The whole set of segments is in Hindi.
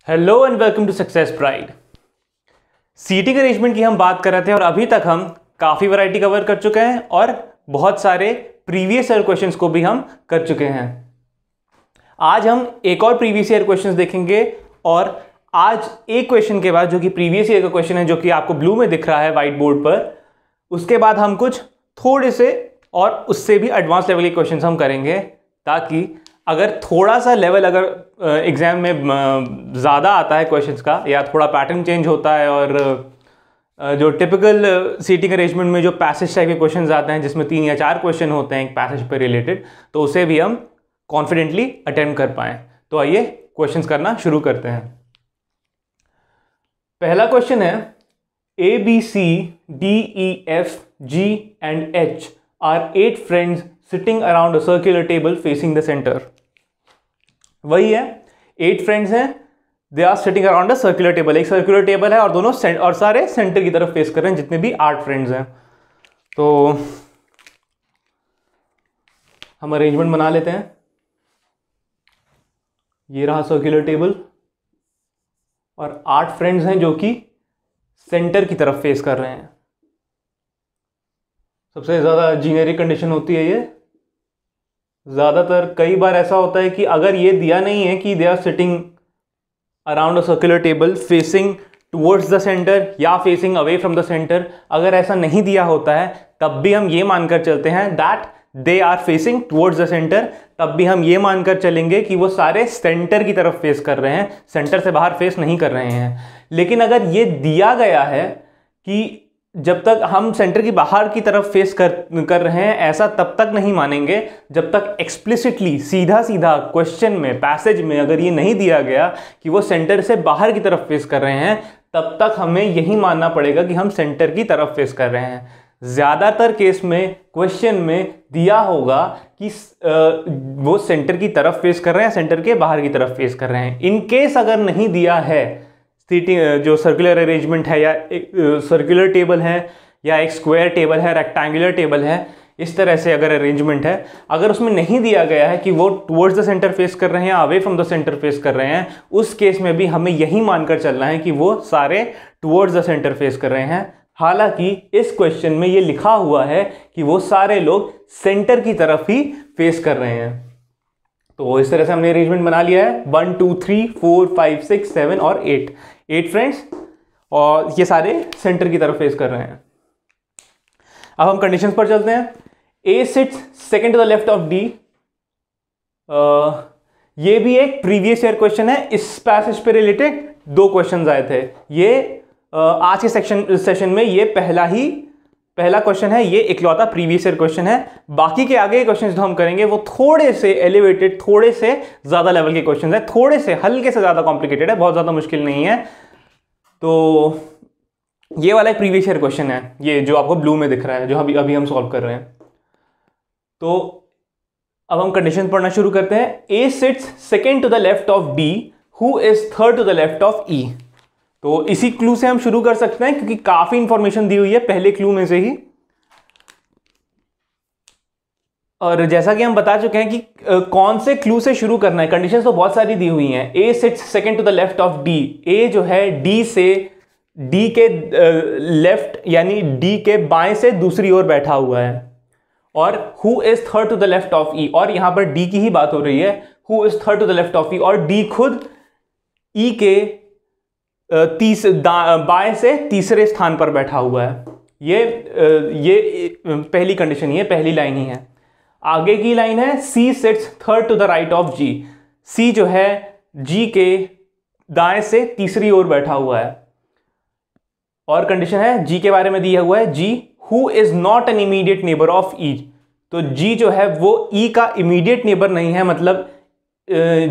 Hello and welcome to success pride. Seating arrangement की हम बात कर रहे थे और अभी तक हम काफ़ी वैरायटी कवर कर चुके हैं और बहुत सारे प्रीवियस ईयर क्वेश्चंस को भी हम कर चुके हैं। आज हम एक और प्रीवियस ईयर क्वेश्चंस देखेंगे और आज एक क्वेश्चन के बाद, जो कि प्रीवियस ईयर का क्वेश्चन है, जो कि आपको ब्लू में दिख रहा है व्हाइट बोर्ड पर, उसके बाद हम कुछ थोड़े से और उससे भी एडवांस लेवल के क्वेश्चंस हम करेंगे, ताकि अगर थोड़ा सा लेवल अगर एग्जाम में ज़्यादा आता है क्वेश्चंस का, या थोड़ा पैटर्न चेंज होता है और जो टिपिकल सीटिंग अरेंजमेंट में जो पैसेज टाइप के क्वेश्चंस आते हैं, जिसमें 3 या 4 क्वेश्चन होते हैं एक पैसेज पर रिलेटेड, तो उसे भी हम कॉन्फिडेंटली अटेम्प्ट कर पाएँ। तो आइए क्वेश्चंस करना शुरू करते हैं। पहला क्वेश्चन है, A, B, C, D, E, F, G and H are 8 friends sitting around a circular table facing the center। वही है, 8 फ्रेंड्स हैं, they are sitting around a circular table. एक सर्कुलर टेबल है और दोनों और सारे सेंटर की तरफ फेस कर रहे हैं, जितने भी 8 फ्रेंड्स हैं। तो हम अरेंजमेंट बना लेते हैं। ये रहा सर्कुलर टेबल और 8 फ्रेंड्स हैं जो कि सेंटर की तरफ फेस कर रहे हैं। सबसे ज़्यादा जीनेरिक कंडीशन होती है ये। ज़्यादातर कई बार ऐसा होता है कि अगर ये दिया नहीं है कि they are sitting around a circular table facing towards the centre या facing away from the centre, अगर ऐसा नहीं दिया होता है तब भी हम ये मानकर चलते हैं that they are facing towards the centre. तब भी हम ये मानकर चलेंगे कि वो सारे सेंटर की तरफ फेस कर रहे हैं, सेंटर से बाहर फेस नहीं कर रहे हैं। लेकिन अगर ये दिया गया है कि जब तक हम सेंटर की बाहर की तरफ फेस कर रहे हैं, ऐसा तब तक नहीं मानेंगे जब तक एक्सप्लिसिटली सीधा सीधा क्वेश्चन में, पैसेज में अगर ये नहीं दिया गया कि वो सेंटर से बाहर की तरफ फेस कर रहे हैं, तब तक हमें यही मानना पड़ेगा कि हम सेंटर की तरफ फेस कर रहे हैं। ज़्यादातर केस में क्वेश्चन में दिया होगा कि वो सेंटर की तरफ फेस कर रहे हैं, सेंटर के बाहर की तरफ फेस कर रहे हैं। इन केस अगर नहीं दिया है, सीटिंग जो सर्कुलर अरेंजमेंट है, या एक सर्कुलर टेबल है, या एक स्क्वायर टेबल है, रेक्टेंगुलर टेबल है, इस तरह से अगर अरेंजमेंट है, अगर उसमें नहीं दिया गया है कि वो टुवर्ड्स द सेंटर फेस कर रहे हैं या away from the centre face कर रहे हैं, उस केस में भी हमें यही मानकर चलना है कि वो सारे टुवर्ड्स द सेंटर फेस कर रहे हैं। हालांकि इस क्वेश्चन में ये लिखा हुआ है कि वो सारे लोग सेंटर की तरफ ही फेस कर रहे हैं। तो इस तरह से हमने अरेंजमेंट बना लिया है। 1 2 3 4 5 6 7 और 8 फ्रेंड्स, और ये सारे सेंटर की तरफ फेस कर रहे हैं। अब हम कंडीशंस पर चलते हैं। A sits second to the left of D। ये भी एक प्रीवियस ईयर क्वेश्चन है। इस पैसेज पे रिलेटेड 2 क्वेश्चन आए थे। ये आज के सेशन में ये पहला क्वेश्चन है, ये इकलौता प्रीवियस ईयर क्वेश्चन है। बाकी के आगे क्वेश्चंस जो हम करेंगे वो थोड़े से एलिवेटेड, थोड़े से ज़्यादा लेवल के क्वेश्चंस हैं, थोड़े से हल्के से ज़्यादा कॉम्प्लिकेटेड है, बहुत ज़्यादा मुश्किल नहीं है। तो ये वाला एक प्रीवियस ईयर क्वेश्चन है, ये जो आपको ब्लू में दिख रहा है, जो अभी हम सॉल्व कर रहे हैं। तो अब हम कंडीशन पढ़ना शुरू करते हैं। A sits second to the left of B, who is third to the left of E। तो इसी क्लू से हम शुरू कर सकते हैं, क्योंकि काफी इंफॉर्मेशन दी हुई है पहले क्लू में से ही। और जैसा कि हम बता चुके हैं कि कौन से क्लू से शुरू करना है, कंडीशंस तो बहुत सारी दी हुई हैं। A sits second to the left of D। A जो है D से, D के लेफ्ट यानी D के बाएं से दूसरी ओर बैठा हुआ है। और who is third to the left of E, और यहां पर D की ही बात हो रही है। Who is third to the left of E, और D खुद E के बाएं से तीसरे स्थान पर बैठा हुआ है। ये पहली कंडीशन ही है, पहली लाइन ही है। आगे की लाइन है, C sits third to the right of G। C जो है G के दाएं से तीसरी ओर बैठा हुआ है। और कंडीशन है G के बारे में दिया हुआ है, G who is not an immediate neighbour of E। तो G जो है वो E का इमीडिएट नेबर नहीं है, मतलब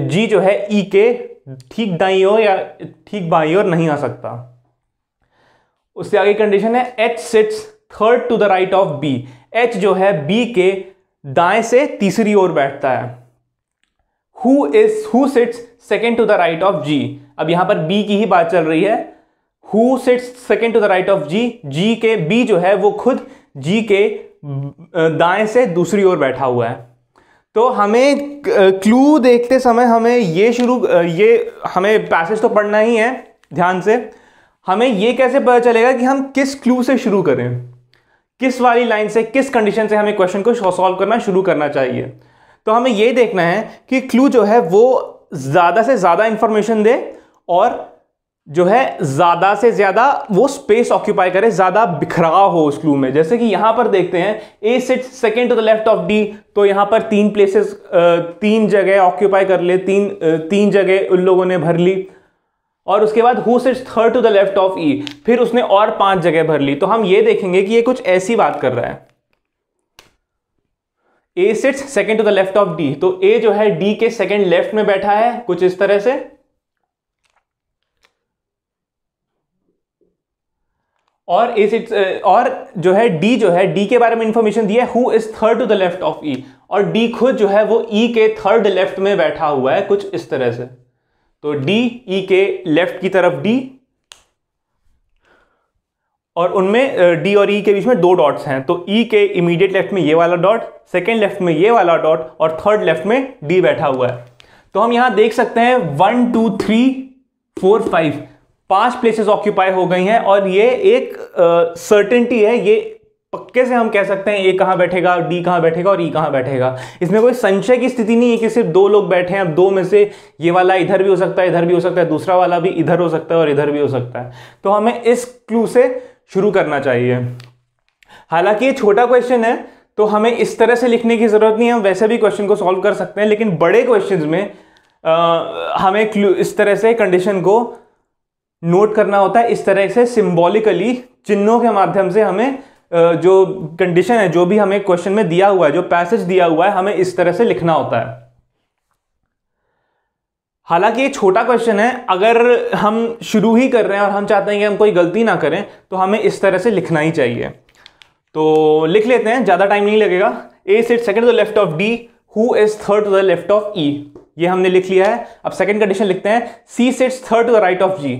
G जो है E के ठीक दाईं ओर या ठीक बाईं ओर नहीं आ सकता। उससे आगे कंडीशन है, H sits third to the right of B। H जो है B के दाएं से तीसरी ओर बैठता है। Who sits second to the right of G। अब यहां पर B की ही बात चल रही है। Who sits second to the right of G। G के B जो है वो खुद G के दाएं से दूसरी ओर बैठा हुआ है। तो हमें क्लू देखते समय हमें ये हमें पैसेज तो पढ़ना ही है ध्यान से। हमें ये कैसे पता चलेगा कि हम किस क्लू से शुरू करें, किस वाली लाइन से, किस कंडीशन से हमें क्वेश्चन को सॉल्व करना शुरू करना चाहिए। तो हमें ये देखना है कि क्लू जो है वो ज़्यादा से ज़्यादा इंफॉर्मेशन दे और जो है ज़्यादा से ज़्यादा वो स्पेस ऑक्यूपाई करे, ज़्यादा बिखराव हो उस क्लू में। जैसे कि यहां पर देखते हैं A sits second to the left of D, तो यहां पर 3 प्लेसेस, 3 जगह ऑक्यूपाई कर ले, तीन जगह उन लोगों ने भर ली। और उसके बाद who sits third to the left of E, फिर उसने और 5 जगह भर ली। तो हम ये देखेंगे कि ये कुछ ऐसी बात कर रहा है, A sits second to the left of D, तो ए जो है डी के सेकेंड लेफ्ट में बैठा है कुछ इस तरह से। और ए सिट्स और जो है डी के बारे में इंफॉर्मेशन दिया है, who is third to the left of E, और डी खुद जो है वो ई के थर्ड लेफ्ट में बैठा हुआ है कुछ इस तरह से। तो डी ई के लेफ्ट की तरफ डी, और उनमें डी और ई के बीच में 2 डॉट्स हैं। तो ई के इमीडिएट लेफ्ट में ये वाला डॉट, सेकेंड लेफ्ट में ये वाला डॉट, और थर्ड लेफ्ट में डी बैठा हुआ है। तो हम यहां देख सकते हैं 1 2 3 4 5 प्लेसेस ऑक्यूपाई हो गई हैं, और ये एक सर्टेनिटी है, ये पक्के से हम कह सकते हैं ए कहां बैठेगा, डी कहां बैठेगा और ई कहां बैठेगा। इसमें कोई संशय की स्थिति नहीं है कि सिर्फ 2 लोग बैठे हैं। अब 2 में से ये वाला इधर भी हो सकता है, इधर भी हो सकता है, दूसरा वाला भी इधर हो सकता है और इधर भी हो सकता है। तो हमें इस क्लू से शुरू करना चाहिए। हालांकि ये छोटा क्वेश्चन है तो हमें इस तरह से लिखने की जरूरत नहीं है, हम वैसे भी क्वेश्चन को सॉल्व कर सकते हैं। लेकिन बड़े क्वेश्चंस में हमें क्लू इस तरह से कंडीशन को नोट करना होता है, इस तरह से सिंबॉलिकली चिन्हों के माध्यम से हमें जो कंडीशन है, जो भी हमें क्वेश्चन में दिया हुआ है, जो पैसेज दिया हुआ है, हमें इस तरह से लिखना होता है। हालांकि ये छोटा क्वेश्चन है, अगर हम शुरू ही कर रहे हैं और हम चाहते हैं कि हम कोई गलती ना करें तो हमें इस तरह से लिखना ही चाहिए। तो लिख लेते हैं, ज्यादा टाइम नहीं लगेगा। A sits second to the left of D, who is third to the left of E, ये हमने लिख लिया है। अब सेकंड कंडीशन लिखते हैं, C sits third to the right of G,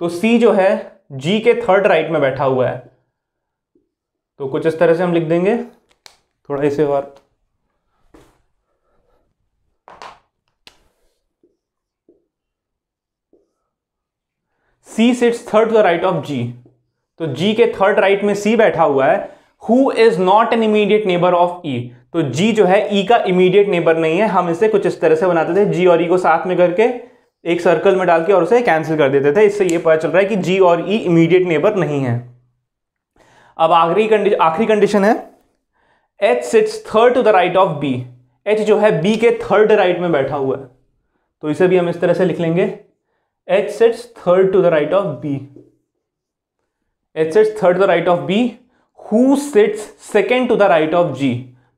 तो सी जो है जी के थर्ड राइट में बैठा हुआ है। तो कुछ इस तरह से हम लिख देंगे, थोड़ा इसे और C sits third to the right of G, तो G के थर्ड राइट में C बैठा हुआ है। Who is not an immediate neighbor of E, तो G जो है E का इमीडिएट नेबर नहीं है। हम इसे कुछ इस तरह से बनाते थे, G और E को साथ में करके एक सर्कल में डाल के और उसे कैंसिल कर देते थे। इससे ये पता चल रहा है कि G और E इमीडिएट नेबर नहीं है। अब आखिरी कंडीशन है, H sits third to the right of B, H जो है B के थर्ड राइट में बैठा हुआ है। तो इसे भी हम इस तरह से लिख लेंगे, H sits third to the right of B, H sits third to the right of B, who sits second to the right of G,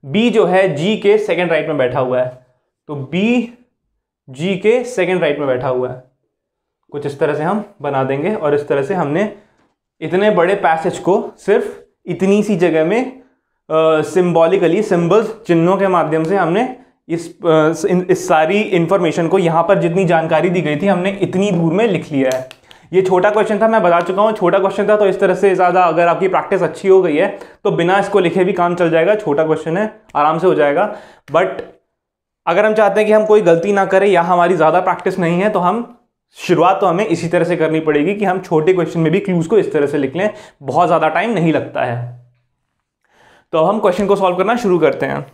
B जो है G के सेकंड राइट में बैठा हुआ है। तो B G के सेकंड राइट में बैठा हुआ है। कुछ इस तरह से हम बना देंगे, और इस तरह से हमने इतने बड़े पैसेज को सिर्फ इतनी सी जगह में सिंबॉलिकली, सिंबल्स, चिन्हों के माध्यम से हमने इस सारी इंफॉर्मेशन को, यहाँ पर जितनी जानकारी दी गई थी, हमने इतनी दूर में लिख लिया है। ये छोटा क्वेश्चन था, मैं बता चुका हूँ, छोटा क्वेश्चन था। तो इस तरह से ज़्यादा अगर आपकी प्रैक्टिस अच्छी हो गई है तो बिना इसको लिखे भी काम चल जाएगा। छोटा क्वेश्चन है, आराम से हो जाएगा। बट अगर हम चाहते हैं कि हम कोई गलती ना करें या हमारी ज़्यादा प्रैक्टिस नहीं है, तो हम शुरुआत तो हमें इसी तरह से करनी पड़ेगी कि हम छोटे क्वेश्चन में भी क्लूज को इस तरह से लिख लें। बहुत ज़्यादा टाइम नहीं लगता है। तो अब हम क्वेश्चन को सॉल्व करना शुरू करते हैं।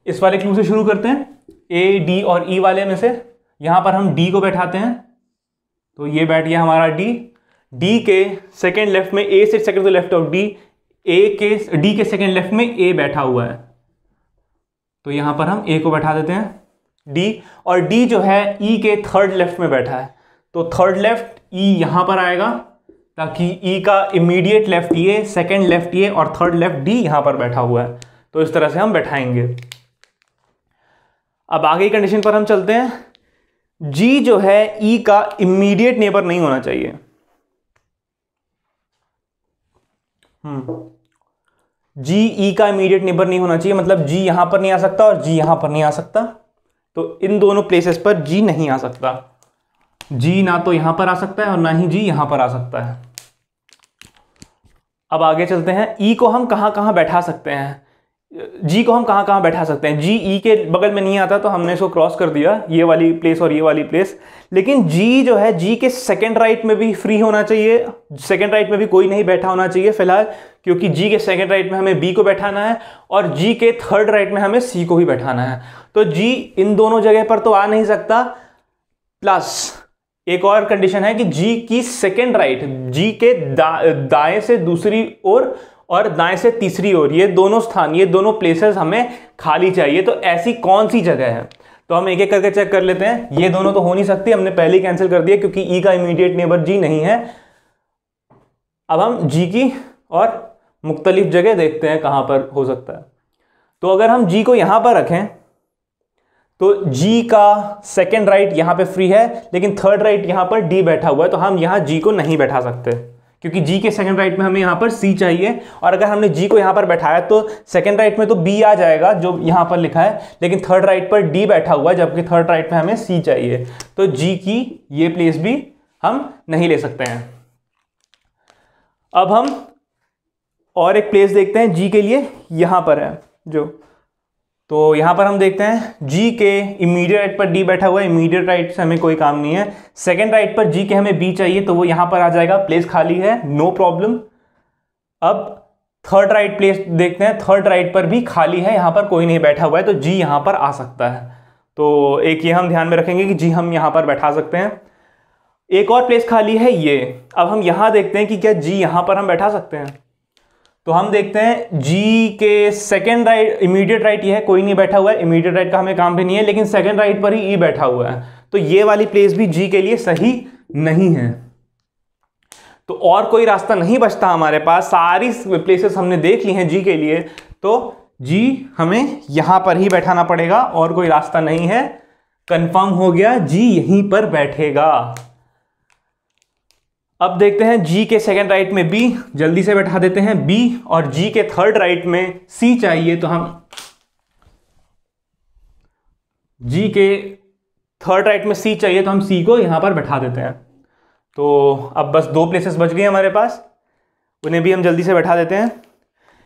इस वाले क्लू से शुरू करते हैं, ए, डी और ई वाले में से। यहां पर हम डी को बैठाते हैं, तो ये बैठ गया हमारा डी। डी के सेकेंड लेफ्ट में ए से second to left of D, D के सेकेंड लेफ्ट में ए बैठा हुआ है। तो यहां पर हम ए को बैठा देते हैं, डी। और डी जो है ई के थर्ड लेफ्ट में बैठा है, तो थर्ड लेफ्ट ई यहां पर आएगा, ताकि ई का इमीडिएट लेफ्ट ये, सेकेंड लेफ्ट ये और थर्ड लेफ्ट डी यहां पर बैठा हुआ है। तो इस तरह से हम बैठाएंगे। अब आगे की कंडीशन पर हम चलते हैं। G जो है E का इमीडिएट नेबर नहीं होना चाहिए। G E का इमीडिएट नेबर नहीं होना चाहिए, मतलब G यहां पर नहीं आ सकता और G यहां पर नहीं आ सकता। तो इन दोनों प्लेसेस पर G नहीं आ सकता। G ना तो यहां पर आ सकता है और ना ही G यहां पर आ सकता है। अब आगे चलते हैं, ई को हम कहाँ कहाँ बैठा सकते हैं, जी को हम कहाँ कहाँ बैठा सकते हैं। जी ई के बगल में नहीं आता तो हमने इसको क्रॉस कर दिया, ये वाली प्लेस और ये वाली प्लेस। लेकिन जी जो है, जी के सेकंड राइट में भी फ्री होना चाहिए, सेकंड राइट में भी कोई नहीं बैठा होना चाहिए फिलहाल, क्योंकि जी के सेकंड राइट में हमें बी को बैठाना है और जी के थर्ड राइट में हमें सी को भी बैठाना है। तो जी इन दोनों जगह पर तो आ नहीं सकता। प्लस एक और कंडीशन है कि जी की सेकंड राइट, जी के दाएं से दूसरी ओर और दाएं से तीसरी ओर, ये दोनों स्थान, ये दोनों प्लेसेस हमें खाली चाहिए। तो ऐसी कौन सी जगह है, तो हम एक एक करके चेक कर लेते हैं। ये दोनों तो हो नहीं सकती, हमने पहले ही कैंसिल कर दिया क्योंकि ई का इमीडिएट नेबर जी नहीं है। अब हम जी की और मुख्तलिफ जगह देखते हैं कहां पर हो सकता है। तो अगर हम जी को यहां पर रखें तो जी का सेकेंड राइट यहां पे फ्री है, लेकिन थर्ड राइट यहां पर डी बैठा हुआ है, तो हम यहां जी को नहीं बैठा सकते क्योंकि जी के सेकंड राइट में हमें यहां पर सी चाहिए। और अगर हमने जी को यहां पर बैठाया तो सेकंड राइट में तो बी आ जाएगा जो यहां पर लिखा है, लेकिन थर्ड राइट पर डी बैठा हुआ है, जबकि थर्ड राइट में हमें सी चाहिए। तो जी की ये प्लेस भी हम नहीं ले सकते हैं। अब हम और एक प्लेस देखते हैं जी के लिए, यहां पर है जो, तो यहां पर हम देखते हैं जी के इमीडिएट राइट पर डी बैठा हुआ है, इमीडिएट राइट से हमें कोई काम नहीं है। सेकंड राइट पर जी के हमें बी चाहिए तो वो यहां पर आ जाएगा, प्लेस खाली है, नो प्रॉब्लम। अब थर्ड राइट प्लेस देखते हैं, थर्ड राइट पर भी खाली है, यहां पर कोई नहीं बैठा हुआ है, तो जी यहां पर आ सकता है। तो एक ये हम ध्यान में रखेंगे कि जी हम यहां पर बैठा सकते हैं। एक और प्लेस खाली है ये, अब हम यहां देखते हैं कि क्या जी यहां पर हम बैठा सकते हैं। तो हम देखते हैं जी के सेकंड राइट, इमीडिएट राइट ये है, कोई नहीं बैठा हुआ है, इमीडिएट राइट का हमें काम भी नहीं है, लेकिन सेकंड राइट पर ही ई बैठा हुआ है, तो ये वाली प्लेस भी जी के लिए सही नहीं है। तो और कोई रास्ता नहीं बचता हमारे पास, सारी प्लेसेस हमने देख ली हैं जी के लिए, तो जी हमें यहां पर ही बैठाना पड़ेगा और कोई रास्ता नहीं है। कंफर्म हो गया, जी यहीं पर बैठेगा। अब देखते हैं जी के सेकंड राइट में बी, जल्दी से बैठा देते हैं बी, और जी के थर्ड राइट में सी चाहिए, तो हम जी के थर्ड राइट में सी चाहिए तो हम सी को यहां पर बैठा देते हैं। तो अब बस दो प्लेसेस बच गई हमारे पास, उन्हें भी हम जल्दी से बैठा देते हैं।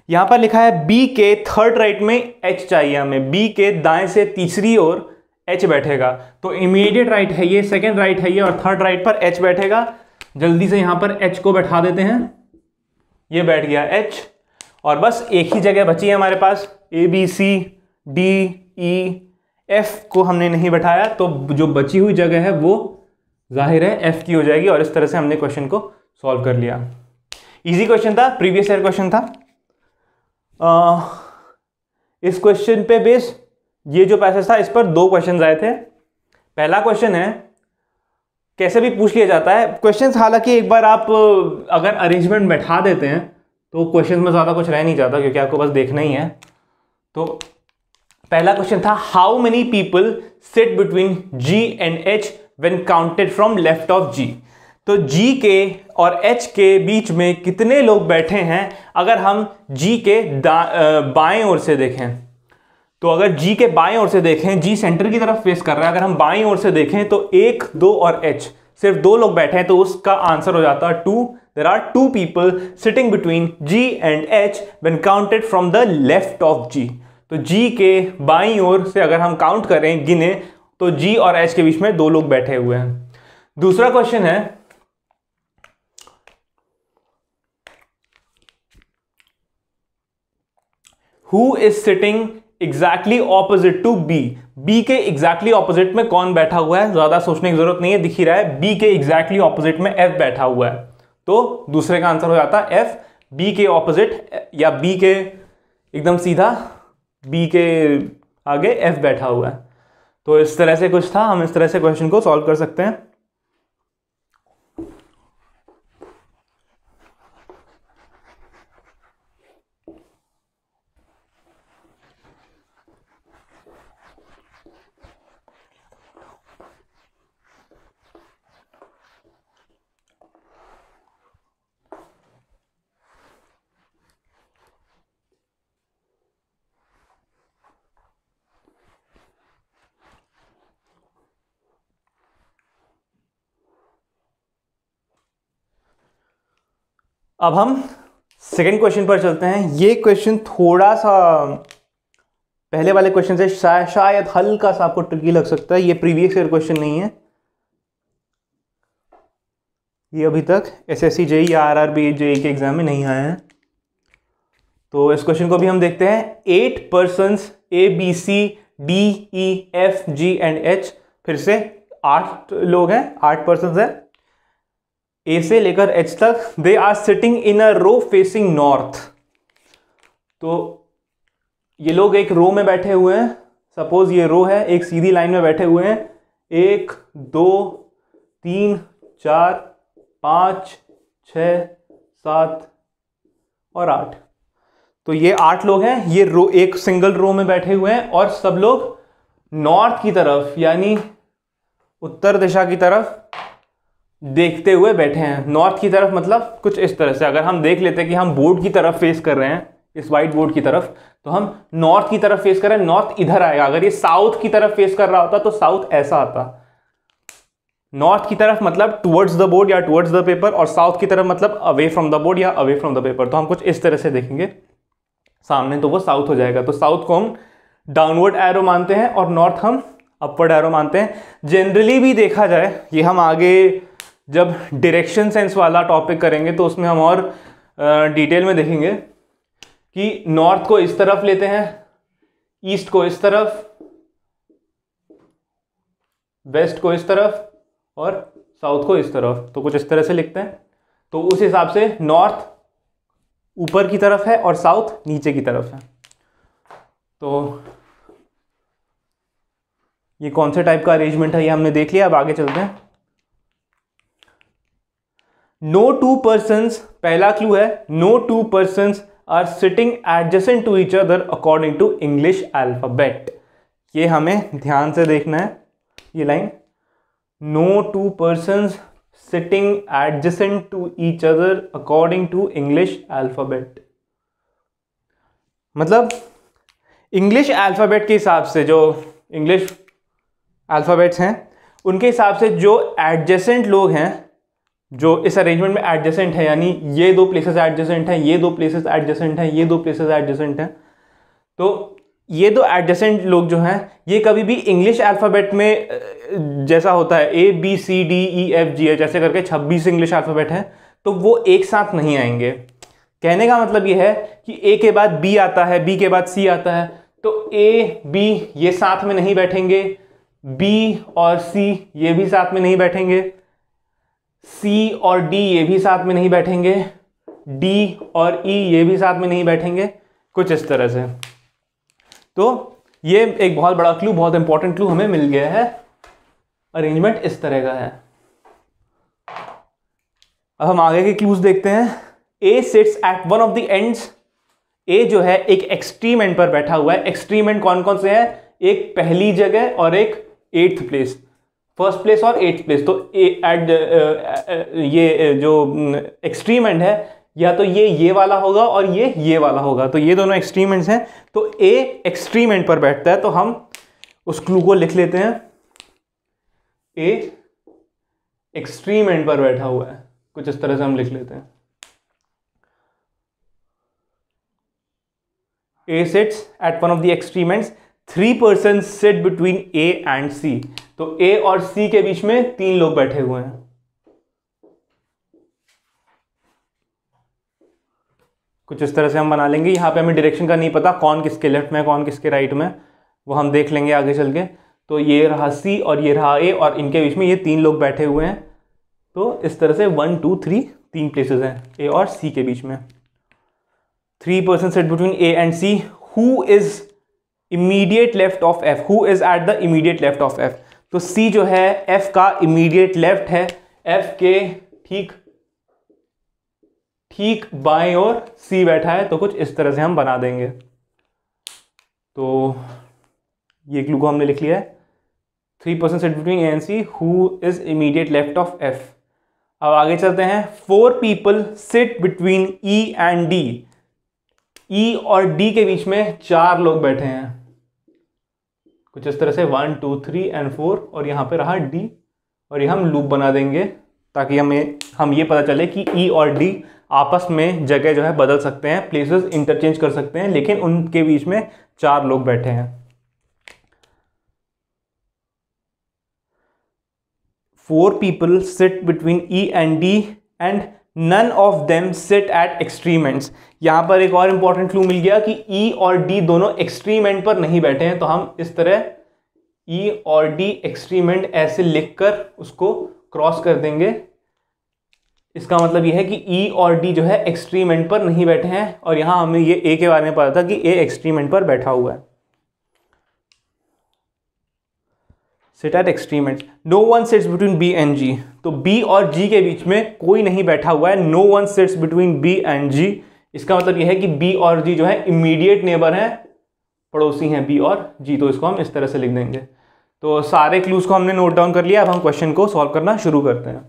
यहां पर लिखा है बी के थर्ड राइट में एच चाहिए हमें, बी के दाएं से तीसरी ओर एच बैठेगा, तो इमीडिएट राइट है ये, सेकेंड राइट है ये, और थर्ड राइट पर एच बैठेगा। जल्दी से यहां पर एच को बैठा देते हैं, ये बैठ गया एच, और बस एक ही जगह बची है हमारे पास, A B C D E F को हमने नहीं बैठाया, तो जो बची हुई जगह है वो जाहिर है एफ की हो जाएगी। और इस तरह से हमने क्वेश्चन को सॉल्व कर लिया। इजी क्वेश्चन था, प्रीवियस ईयर क्वेश्चन था। इस क्वेश्चन पे बेस ये जो पैसेज था, इस पर दो क्वेश्चन आए थे। पहला क्वेश्चन है, कैसे भी पूछ लिया जाता है क्वेश्चंस, हालांकि एक बार आप अगर अरेंजमेंट बैठा देते हैं तो क्वेश्चंस में ज़्यादा कुछ रह नहीं जाता, क्योंकि आपको बस देखना ही है। तो पहला क्वेश्चन था, how many people sit between G and H when counted from left of G. तो जी के और एच के बीच में कितने लोग बैठे हैं अगर हम जी के बाएं ओर से देखें। तो अगर जी के बाएं ओर से देखें, जी सेंटर की तरफ फेस कर रहा है, अगर हम बाएं ओर से देखें तो 1, 2 और एच, सिर्फ दो लोग बैठे हैं, तो उसका आंसर हो जाता है 2। There are 2 people sitting between G and H when counted from the left of G. तो जी के बाईं ओर से अगर हम काउंट करें, गिने, तो जी और एच के बीच में 2 लोग बैठे हुए हैं। दूसरा क्वेश्चन है, who is sitting exactly opposite to B. B के एग्जैक्टली ऑपोजिट में कौन बैठा हुआ है, ज्यादा सोचने की जरूरत नहीं है, दिख ही रहा है, बी के एग्जैक्टली ऑपोजिट में एफ बैठा हुआ है, तो दूसरे का आंसर हो जाता है एफ। बी के ऑपोजिट या बी के एकदम सीधा, बी के आगे एफ बैठा हुआ है। तो इस तरह से कुछ था, हम इस तरह से क्वेश्चन को सॉल्व कर सकते हैं। अब हम सेकंड क्वेश्चन पर चलते हैं। ये क्वेश्चन थोड़ा सा पहले वाले क्वेश्चन से शायद हल्का सा आपको ट्रिकी लग सकता है। ये प्रीवियस ईयर क्वेश्चन नहीं है, ये अभी तक एसएससी जेई या आरआरबी जेई के एग्जाम में नहीं आया है। तो इस क्वेश्चन को भी हम देखते हैं। 8 पर्सन्स ABCDEFGH, फिर से 8 लोग हैं, 8 पर्सन्स हैं ए से लेकर एच तक। They are sitting in a row facing north. तो ये लोग एक रो में बैठे हुए हैं, सपोज ये रो है, एक सीधी लाइन में बैठे हुए हैं, 1 2 3 4 5 6 7 और 8। तो ये 8 लोग हैं, ये रो एक सिंगल रो में बैठे हुए हैं और सब लोग नॉर्थ की तरफ यानी उत्तर दिशा की तरफ देखते हुए बैठे हैं। नॉर्थ की तरफ मतलब कुछ इस तरह से, अगर हम देख लेते हैं कि हम बोर्ड की तरफ फेस कर रहे हैं, इस वाइट बोर्ड की तरफ, तो हम नॉर्थ की तरफ फेस कर रहे हैं, नॉर्थ इधर आएगा। अगर ये साउथ की तरफ फेस कर रहा होता तो साउथ ऐसा आता। नॉर्थ की तरफ मतलब टुवर्ड्स द बोर्ड या टुवर्ड्स द पेपर, और साउथ की तरफ मतलब अवे फ्रॉम द बोर्ड या अवे फ्रॉम द पेपर। तो हम कुछ इस तरह से देखेंगे सामने, तो वो साउथ हो जाएगा। तो साउथ को हम डाउनवर्ड एरो मानते हैं और नॉर्थ हम अपवर्ड एरो मानते हैं। जनरली भी देखा जाए, ये हम आगे जब डायरेक्शन सेंस वाला टॉपिक करेंगे तो उसमें हम और डिटेल में देखेंगे कि नॉर्थ को इस तरफ लेते हैं, ईस्ट को इस तरफ, वेस्ट को इस तरफ और साउथ को इस तरफ। तो कुछ इस तरह से लिखते हैं। तो उस हिसाब से नॉर्थ ऊपर की तरफ है और साउथ नीचे की तरफ है। तो ये कौन से टाइप का अरेंजमेंट है ये हमने देख लिया। अब आगे चलते हैं। नो 2 पर्सन्स, पहला क्लू है, no 2 persons are sitting adjacent to each other according to English alphabet. ये हमें ध्यान से देखना है, ये लाइन, no 2 persons sitting adjacent to each other according to English alphabet. मतलब इंग्लिश अल्फाबेट के हिसाब से, जो इंग्लिश अल्फाबेट्स हैं उनके हिसाब से जो एडजेसेंट लोग हैं, जो इस अरेंजमेंट में एडजेसेंट है, यानी ये 2 प्लेसेस एडजेसेंट हैं, ये 2 प्लेसेस एडजेसेंट हैं, ये 2 प्लेसेस एडजेसेंट हैं। तो ये 2 एडजेसेंट लोग जो हैं ये कभी भी इंग्लिश अल्फाबेट में जैसा होता है ABCDEFGH ऐसे करके 26 इंग्लिश अल्फाबेट हैं, तो वो एक साथ नहीं आएंगे। कहने का मतलब ये है कि A के बाद B आता है, B के बाद C आता है, तो A B ये साथ में नहीं बैठेंगे, B और C ये भी साथ में नहीं बैठेंगे, C और D ये भी साथ में नहीं बैठेंगे, D और E ये भी साथ में नहीं बैठेंगे, कुछ इस तरह से। तो ये एक बहुत बड़ा क्लू, बहुत इंपॉर्टेंट क्लू हमें मिल गया है। अरेंजमेंट इस तरह का है। अब हम आगे के क्लूज देखते हैं। A sits at one of the ends। A जो है एक एक्सट्रीम एंड पर बैठा हुआ है। एक्सट्रीम एंड कौन कौन से हैं? एक पहली जगह और एक 8th प्लेस, फर्स्ट प्लेस और 8th प्लेस। तो ये जो एक्सट्रीम एंड है, या तो ये वाला होगा और ये वाला होगा। तो ये दोनों एक्सट्रीम एंड्स हैं। तो A एक्सट्रीम एंड पर बैठता है, तो हम उस क्लू को लिख लेते हैं, A एक्सट्रीम एंड पर बैठा हुआ है, कुछ इस तरह से हम लिख लेते हैं। A sits at one of the extreme ends. 3 persons sit between A and C। तो A और C के बीच में 3 लोग बैठे हुए हैं। कुछ इस तरह से हम बना लेंगे। यहाँ पे हमें डायरेक्शन का नहीं पता, कौन किसके लेफ्ट में कौन किसके राइट में, वो हम देख लेंगे आगे चल के। तो ये रहा C और ये रहा A और इनके बीच में ये 3 लोग बैठे हुए हैं। तो इस तरह से 1 2 3 3 प्लेसेस हैं A और C के बीच में। 3 persons sit between A and C. Who is immediate left of F? Who is at the immediate left of F? तो C जो है F का immediate left है, F के ठीक बाएं ओर C बैठा है। तो कुछ इस तरह से हम बना देंगे। तो ये क्लू को हमने लिख लिया है। 3 persons sit between A and C. Who is immediate left of F? अब आगे चलते हैं। 4 people sit between E and D। E और D के बीच में 4 लोग बैठे हैं, कुछ इस तरह से 1 2 3 and 4, और यहाँ पे रहा D, और ये हम लूप बना देंगे ताकि हम ये पता चले कि ई और डी आपस में जगह जो है बदल सकते हैं, प्लेसेस इंटरचेंज कर सकते हैं, लेकिन उनके बीच में 4 लोग बैठे हैं। 4 people sit between E and D and none of them sit at extreme ends। यहां पर एक और इंपॉर्टेंट क्लू मिल गया कि E और D दोनों एक्सट्रीम एंड पर नहीं बैठे हैं, तो हम इस तरह E और D एक्सट्रीम एंड ऐसे लिखकर उसको क्रॉस कर देंगे। इसका मतलब यह है कि E और D जो है एक्सट्रीम एंड पर नहीं बैठे हैं, और यहां हमें ये A के बारे में पता था कि A एक्सट्रीम एंड पर बैठा हुआ है। Sit at extreme end, no one sits between B and G। तो B और G के बीच में कोई नहीं बैठा हुआ है। No one sits between B and G, इसका मतलब यह है कि B और G जो है इमीडिएट नेबर हैं, पड़ोसी हैं B और G। तो इसको हम इस तरह से लिख देंगे। तो सारे क्लूज को हमने नोट डाउन कर लिया। अब हम क्वेश्चन को सॉल्व करना शुरू करते हैं।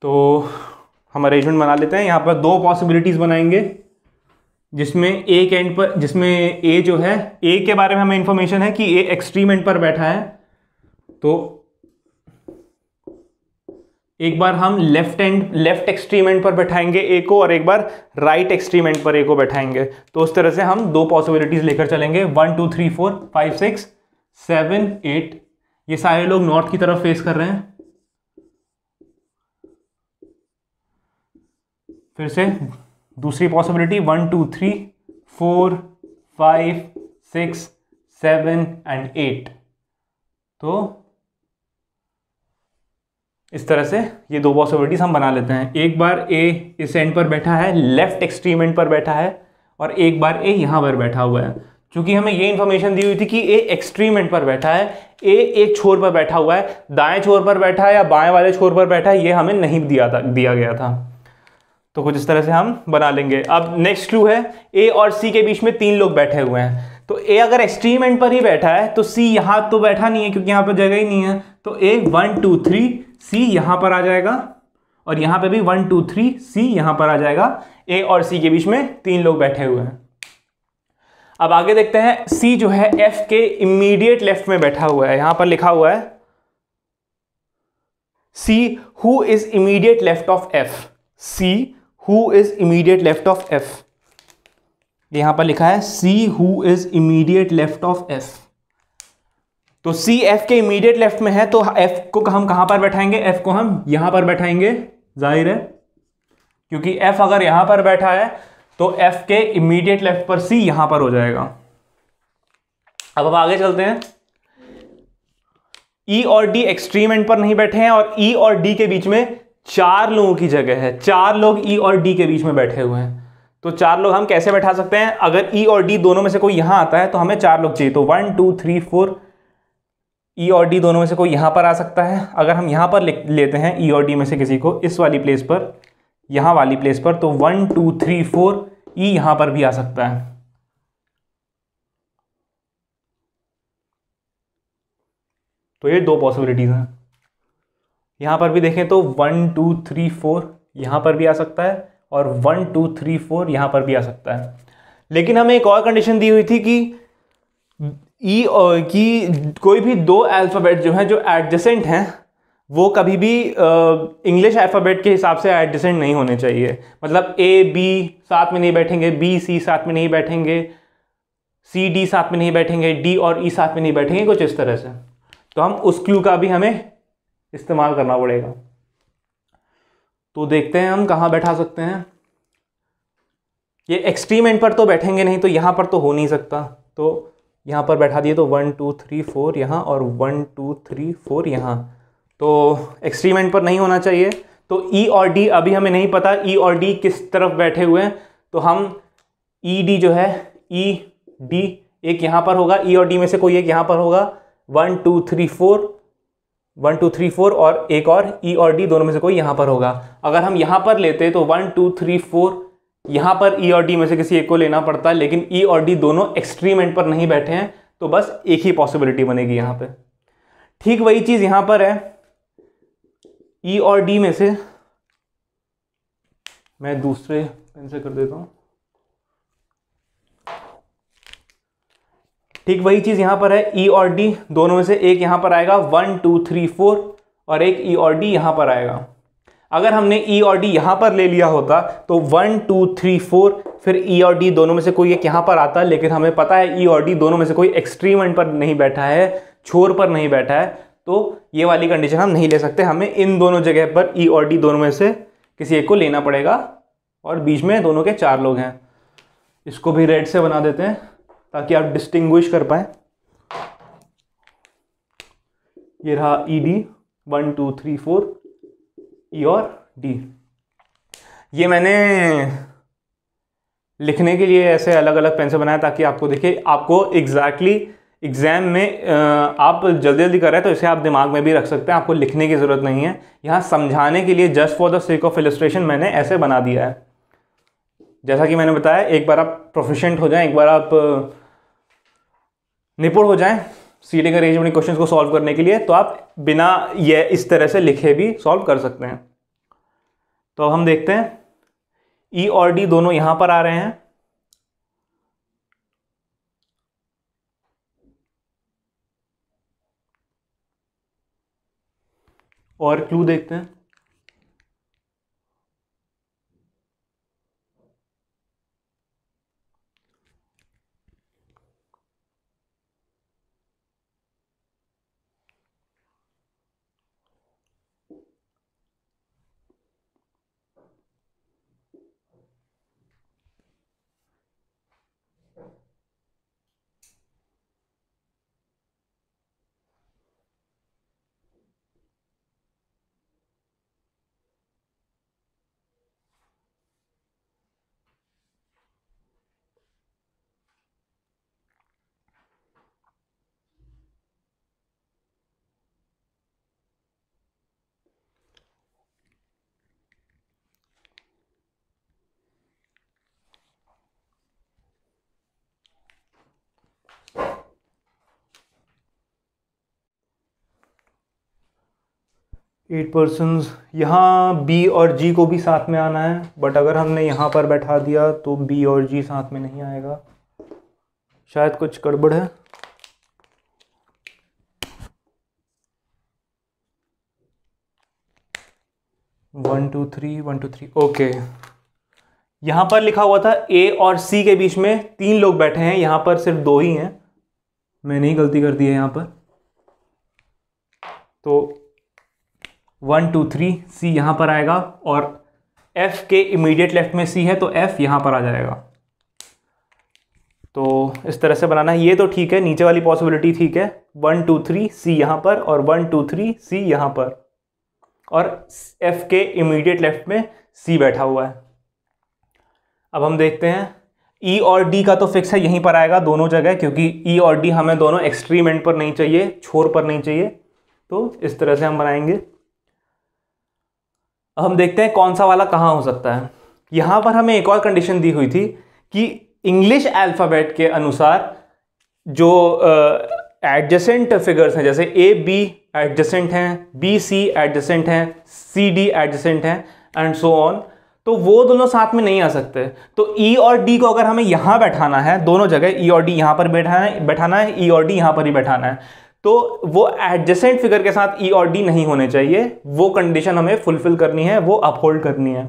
तो हम अरेंजमेंट बना लेते हैं। यहाँ पर 2 पॉसिबिलिटीज बनाएंगे, जिसमें एक एंड पर, जिसमें A जो है, A के बारे में हमें इंफॉर्मेशन है कि A एक्सट्रीम एंड पर बैठा है। तो एक बार हम लेफ्ट एक्सट्रीम एंड पर बैठाएंगे A को, और एक बार राइट एक्सट्रीम एंड पर A को बैठाएंगे। तो उस तरह से हम 2 पॉसिबिलिटीज लेकर चलेंगे। 1 2 3 4 5 6 7 8। ये सारे लोग नॉर्थ की तरफ फेस कर रहे हैं। फिर से दूसरी पॉसिबिलिटी 1 2 3 4 5 6 7 एंड 8। तो इस तरह से ये 2 पॉसिबिलिटीज हम बना लेते हैं। एक बार A इस एंड पर बैठा है, लेफ्ट एक्सट्रीम एंड पर बैठा है, और एक बार A यहां पर बैठा हुआ है। क्योंकि हमें ये इंफॉर्मेशन दी हुई थी कि A एक्सट्रीम एंड पर बैठा है, A एक छोर पर बैठा हुआ है, दाएं छोर पर बैठा है या बाएं वाले छोर पर बैठा है, ये हमें नहीं दिया गया था। तो कुछ इस तरह से हम बना लेंगे। अब नेक्स्ट क्लू है, A और C के बीच में 3 लोग बैठे हुए हैं। तो A अगर एक्सट्रीम एंड पर ही बैठा है तो C यहां तो बैठा नहीं है, क्योंकि यहां पर जगह ही नहीं है। तो A 1 2 3 C यहां पर आ जाएगा, और यहां पे भी 1 2 3 C यहां पर आ जाएगा। A और C के बीच में 3 लोग बैठे हुए हैं। अब आगे देखते हैं, C जो है F के इमीडिएट लेफ्ट में बैठा हुआ है। यहां पर लिखा हुआ है C who is immediate left of F। C who is immediate left of F, यहां पर लिखा है C who is immediate left of F। तो C F के इमीडिएट लेफ्ट में है, तो F को हम कहां पर बैठाएंगे? F को हम यहां पर बैठाएंगे, जाहिर है, क्योंकि F अगर यहां पर बैठा है तो F के इमीडिएट लेफ्ट पर C यहां पर हो जाएगा। अब आगे चलते हैं। E और D एक्सट्रीम एंड पर नहीं बैठे हैं, और E और D के बीच में 4 लोगों की जगह है। 4 लोग E और D के बीच में बैठे हुए हैं। तो 4 लोग हम कैसे बैठा सकते हैं? अगर E और D दोनों में से कोई यहां आता है तो हमें 4 लोग चाहिए। तो 1 2 3 4, E और D दोनों में से कोई यहां पर आ सकता है। अगर हम यहां पर लेते हैं E और D में से किसी को इस वाली प्लेस पर, यहां वाली प्लेस पर, तो 1 2 3 4 E यहां पर भी आ सकता है। तो ये 2 पॉसिबिलिटीज हैं। यहां पर भी देखें तो 1 2 3 4 यहां पर भी आ सकता है, और 1 2 3 4 यहां पर भी आ सकता है। लेकिन हमें एक और कंडीशन दी हुई थी कि की कोई भी 2 अल्फाबेट जो हैं जो एडजेसेंट हैं, वो कभी भी इंग्लिश अल्फाबेट के हिसाब से एडजेसेंट नहीं होने चाहिए। मतलब A B साथ में नहीं बैठेंगे, B C साथ में नहीं बैठेंगे, C D साथ में नहीं बैठेंगे, D और E साथ में नहीं बैठेंगे, कुछ इस तरह से। तो हम उस क्लू का भी हमें इस्तेमाल करना पड़ेगा। तो देखते हैं हम कहाँ बैठा सकते हैं। ये एक्सट्रीम एंड पर तो बैठेंगे नहीं, तो यहाँ पर तो हो नहीं सकता। तो यहाँ पर बैठा दिए, तो 1 2 3 4 यहाँ, और 1 2 3 4 यहाँ। तो एक्सट्रीम एंड पर नहीं होना चाहिए। तो E और D अभी हमें नहीं पता E और D किस तरफ बैठे हुए हैं। तो हम E D जो है, E D एक यहाँ पर होगा, E और D में से कोई एक यहाँ पर होगा। 1 2 3 4 1 2 3 4, और एक और E और D दोनों में से कोई यहाँ पर होगा। अगर हम यहाँ पर लेते तो 1 2 3 4 यहाँ पर E और D में से किसी एक को लेना पड़ता है, लेकिन E और D दोनों एक्सट्रीम एंड पर नहीं बैठे हैं, तो बस एक ही पॉसिबिलिटी बनेगी यहाँ पे। ठीक वही चीज़ यहाँ पर है। E और D में से मैं दूसरे पेन से कर देता हूँ। ठीक वही चीज़ यहाँ पर है। E और D दोनों में से एक यहाँ पर आएगा, 1 2 3 4, और एक ई और डी यहाँ पर आएगा। अगर हमने ई और डी यहाँ पर ले लिया होता तो 1 2 3 4 फिर ई और डी दोनों में से कोई एक यहाँ पर आता, लेकिन हमें पता है ई और डी दोनों में से कोई एक्सट्रीम एंड पर नहीं बैठा है, छोर पर नहीं बैठा है, तो ये वाली कंडीशन हम नहीं ले सकते। हमें इन दोनों जगह पर ई और डी दोनों में से किसी एक को लेना पड़ेगा, और बीच में दोनों के 4 लोग हैं। इसको भी रेड से बना देते हैं ताकि आप डिस्टिंग्विश कर पाए। ये रहा ई डी 1 2 3 4 ई और डी। ये मैंने लिखने के लिए ऐसे अलग अलग पेन से बनाया ताकि आपको देखिए, आपको एग्जैक्टली एग्जाम में आप जल्दी जल्दी कर रहे हैं तो इसे आप दिमाग में भी रख सकते हैं, आपको लिखने की ज़रूरत नहीं है। यहाँ समझाने के लिए just for the sake of illustration मैंने ऐसे बना दिया है। जैसा कि मैंने बताया, एक बार आप प्रोफिशिएंट हो जाएं, एक बार आप निपुण हो जाएं सीटिंग अरेंजमेंट क्वेश्चंस को सॉल्व करने के लिए, तो आप बिना ये इस तरह से लिखे भी सॉल्व कर सकते हैं। तो अब हम देखते हैं ई और डी दोनों यहां पर आ रहे हैं, और क्लू देखते हैं। एट पर्सन्स, यहाँ बी और जी को भी साथ में आना है, बट अगर हमने यहाँ पर बैठा दिया तो बी और जी साथ में नहीं आएगा, शायद कुछ गड़बड़ है। One two three okay. यहाँ पर लिखा हुआ था ए और सी के बीच में 3 लोग बैठे हैं, यहाँ पर सिर्फ 2 ही हैं, मैंने ही गलती कर दी है यहाँ पर। तो 1 2 3 सी यहाँ पर आएगा, और एफ के इमीडिएट लेफ्ट में सी है तो एफ यहाँ पर आ जाएगा। तो इस तरह से बनाना है। ये तो ठीक है, नीचे वाली पॉसिबिलिटी ठीक है, 1 2 3 सी यहाँ पर और 1 2 3 सी यहाँ पर, और एफ के इमीडिएट लेफ्ट में सी बैठा हुआ है। अब हम देखते हैं, ई और डी का तो फिक्स है, यहीं पर आएगा दोनों जगह, क्योंकि ई और डी हमें दोनों एक्सट्रीम एंड पर नहीं चाहिए, छोर पर नहीं चाहिए। तो इस तरह से हम बनाएंगे। अब हम देखते हैं कौन सा वाला कहाँ हो सकता है। यहाँ पर हमें एक और कंडीशन दी हुई थी कि इंग्लिश अल्फ़ाबेट के अनुसार जो एडजेसेंट फिगर्स हैं, जैसे ए बी एडजेसेंट हैं, बी सी एडजेसेंट हैं, सी डी एडजेसेंट हैं, एंड सो ऑन, तो वो दोनों साथ में नहीं आ सकते। तो ई और डी को अगर हमें यहाँ बैठाना है, दोनों जगह ई और डी यहाँ पर बैठाना है, ई और डी यहाँ पर ही बैठाना है, तो वो एडजेसेंट फिगर के साथ ई और डी नहीं होने चाहिए। वो कंडीशन हमें फुलफिल करनी है, वो अपहोल्ड करनी है।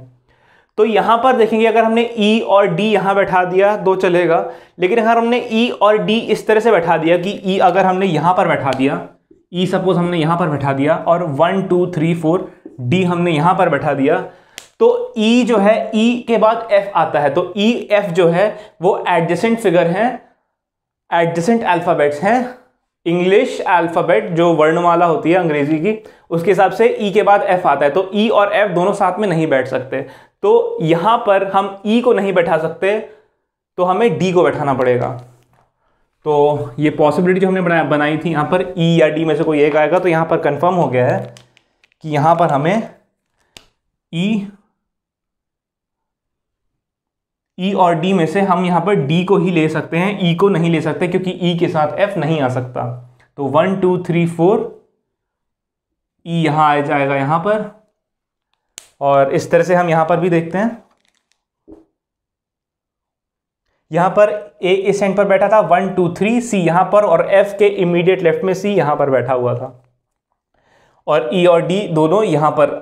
तो यहां पर देखेंगे, अगर हमने ई और डी यहां बैठा दिया तो चलेगा, लेकिन अगर हमने ई और डी इस तरह से बैठा दिया कि ई अगर हमने यहां पर बैठा दिया, ई सपोज हमने यहां पर बैठा दिया, और 1 2 3 4 डी हमने यहां पर बैठा दिया, तो ई जो है, ई के बाद एफ आता है, तो ई एफ जो है वो एडजेसेंट फिगर हैं, एडजेसेंट अल्फाबेट्स हैं। इंग्लिश अल्फाबेट जो वर्णमाला होती है अंग्रेजी की, उसके हिसाब से ई के बाद एफ आता है, तो ई और एफ दोनों साथ में नहीं बैठ सकते। तो यहां पर हम ई को नहीं बैठा सकते, तो हमें डी को बैठाना पड़ेगा। तो ये पॉसिबिलिटी जो हमने बनाई थी, यहां पर ई या डी में से कोई एक आएगा, तो यहां पर कंफर्म हो गया है कि यहां पर हमें ई और डी में से हम यहां पर डी को ही ले सकते हैं, ई को नहीं ले सकते, क्योंकि ई के साथ एफ नहीं आ सकता। तो 1 2 3 4 ई यहां आ जाएगा यहां पर, और इस तरह से हम यहां पर भी देखते हैं। यहां पर ए इस एंड पर बैठा था, 1 2 3 सी यहां पर, और एफ के इमीडिएट लेफ्ट में सी यहां पर बैठा हुआ था। और ई और डी दोनों यहाँ पर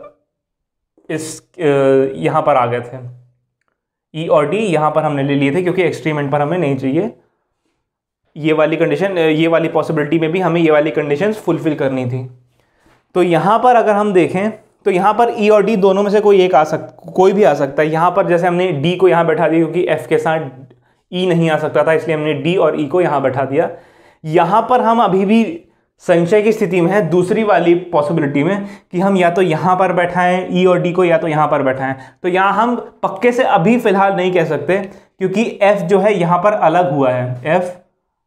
यहाँ पर आ गए थे। ई और डी यहाँ पर हमने ले लिए थे क्योंकि एक्सट्रीम एंड पर हमें नहीं चाहिए। ये वाली कंडीशन, ये वाली पॉसिबिलिटी में भी हमें ये वाली कंडीशंस फुलफिल करनी थी। तो यहाँ पर अगर हम देखें तो यहाँ पर ई और डी दोनों में से कोई भी आ सकता है। यहाँ पर जैसे हमने डी को यहाँ बैठा दिया क्योंकि एफ के साथ ई नहीं आ सकता था, इसलिए हमने डी और ई को यहाँ बैठा दिया। यहाँ पर हम अभी भी संशय की स्थिति में है दूसरी वाली पॉसिबिलिटी में कि हम या तो यहाँ पर बैठाएं ई और डी को, या तो यहाँ पर बैठाएं। तो यहाँ हम पक्के से अभी फिलहाल नहीं कह सकते क्योंकि एफ जो है यहाँ पर अलग हुआ है, एफ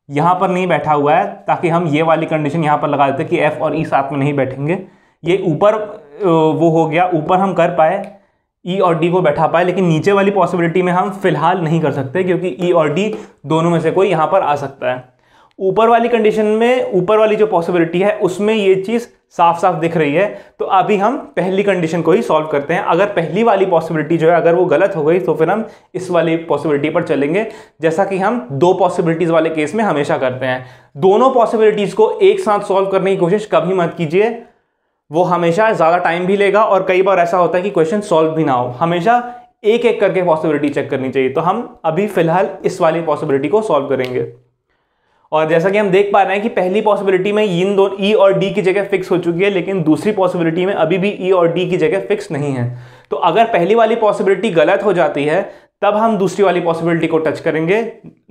यहाँ पर नहीं बैठा हुआ है, ताकि हम ये वाली कंडीशन यहाँ पर लगा देते कि एफ और ई साथ में नहीं बैठेंगे। ये ऊपर वो हो गया, ऊपर हम कर पाए, ई और डी को बैठा पाए, लेकिन नीचे वाली पॉसिबिलिटी में हम फिलहाल नहीं कर सकते क्योंकि ई और डी दोनों में से कोई यहाँ पर आ सकता है। ऊपर वाली कंडीशन में, ऊपर वाली जो पॉसिबिलिटी है उसमें ये चीज़ साफ साफ दिख रही है। तो अभी हम पहली कंडीशन को ही सॉल्व करते हैं। अगर पहली वाली पॉसिबिलिटी जो है अगर वो गलत हो गई तो फिर हम इस वाली पॉसिबिलिटी पर चलेंगे, जैसा कि हम दो पॉसिबिलिटीज वाले केस में हमेशा करते हैं। दोनों पॉसिबिलिटीज को एक साथ सॉल्व करने की कोशिश कभी मत कीजिए, वो हमेशा ज़्यादा टाइम भी लेगा और कई बार ऐसा होता है कि क्वेश्चन सॉल्व भी ना हो। हमेशा एक एक करके पॉसिबिलिटी चेक करनी चाहिए। तो हम अभी फिलहाल इस वाली पॉसिबिलिटी को सॉल्व करेंगे। और जैसा कि हम देख पा रहे हैं कि पहली पॉसिबिलिटी में इन दो ई और डी की जगह फिक्स हो चुकी है, लेकिन दूसरी पॉसिबिलिटी में अभी भी ई और डी की जगह फिक्स नहीं है। तो अगर पहली वाली पॉसिबिलिटी गलत हो जाती है तब हम दूसरी वाली पॉसिबिलिटी को टच करेंगे,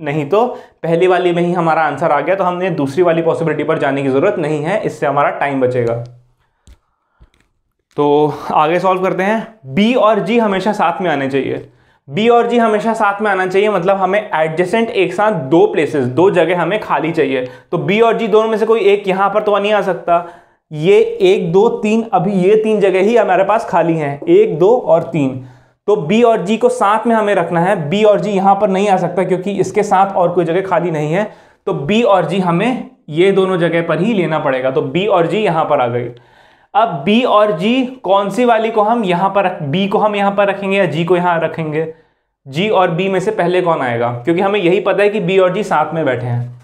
नहीं तो पहली वाली में ही हमारा आंसर आ गया तो हमने दूसरी वाली पॉसिबिलिटी पर जाने की जरूरत नहीं है, इससे हमारा टाइम बचेगा। तो आगे सॉल्व करते हैं। बी और जी हमेशा साथ में आने चाहिए। बी और जी हमेशा साथ में आना चाहिए, मतलब हमें एडजेसेंट एक साथ दो प्लेसेस, दो जगह हमें खाली चाहिए। तो बी और जी दोनों में से कोई एक यहां पर तो नहीं आ सकता। ये 1 2 3, अभी ये 3 जगह ही हमारे पास खाली हैं, 1 2 और 3। तो बी और जी को साथ में हमें रखना है। बी और जी यहां पर नहीं आ सकता क्योंकि इसके साथ और कोई जगह खाली नहीं है। तो बी और जी हमें ये दोनों जगह पर ही लेना पड़ेगा। तो बी और जी यहां पर आ गई। अब बी और जी कौन सी वाली को हम यहां पर बी को हम यहां पर रखेंगे या जी को यहां रखेंगे? जी और बी में से पहले कौन आएगा, क्योंकि हमें यही पता है कि बी और जी साथ में बैठे हैं।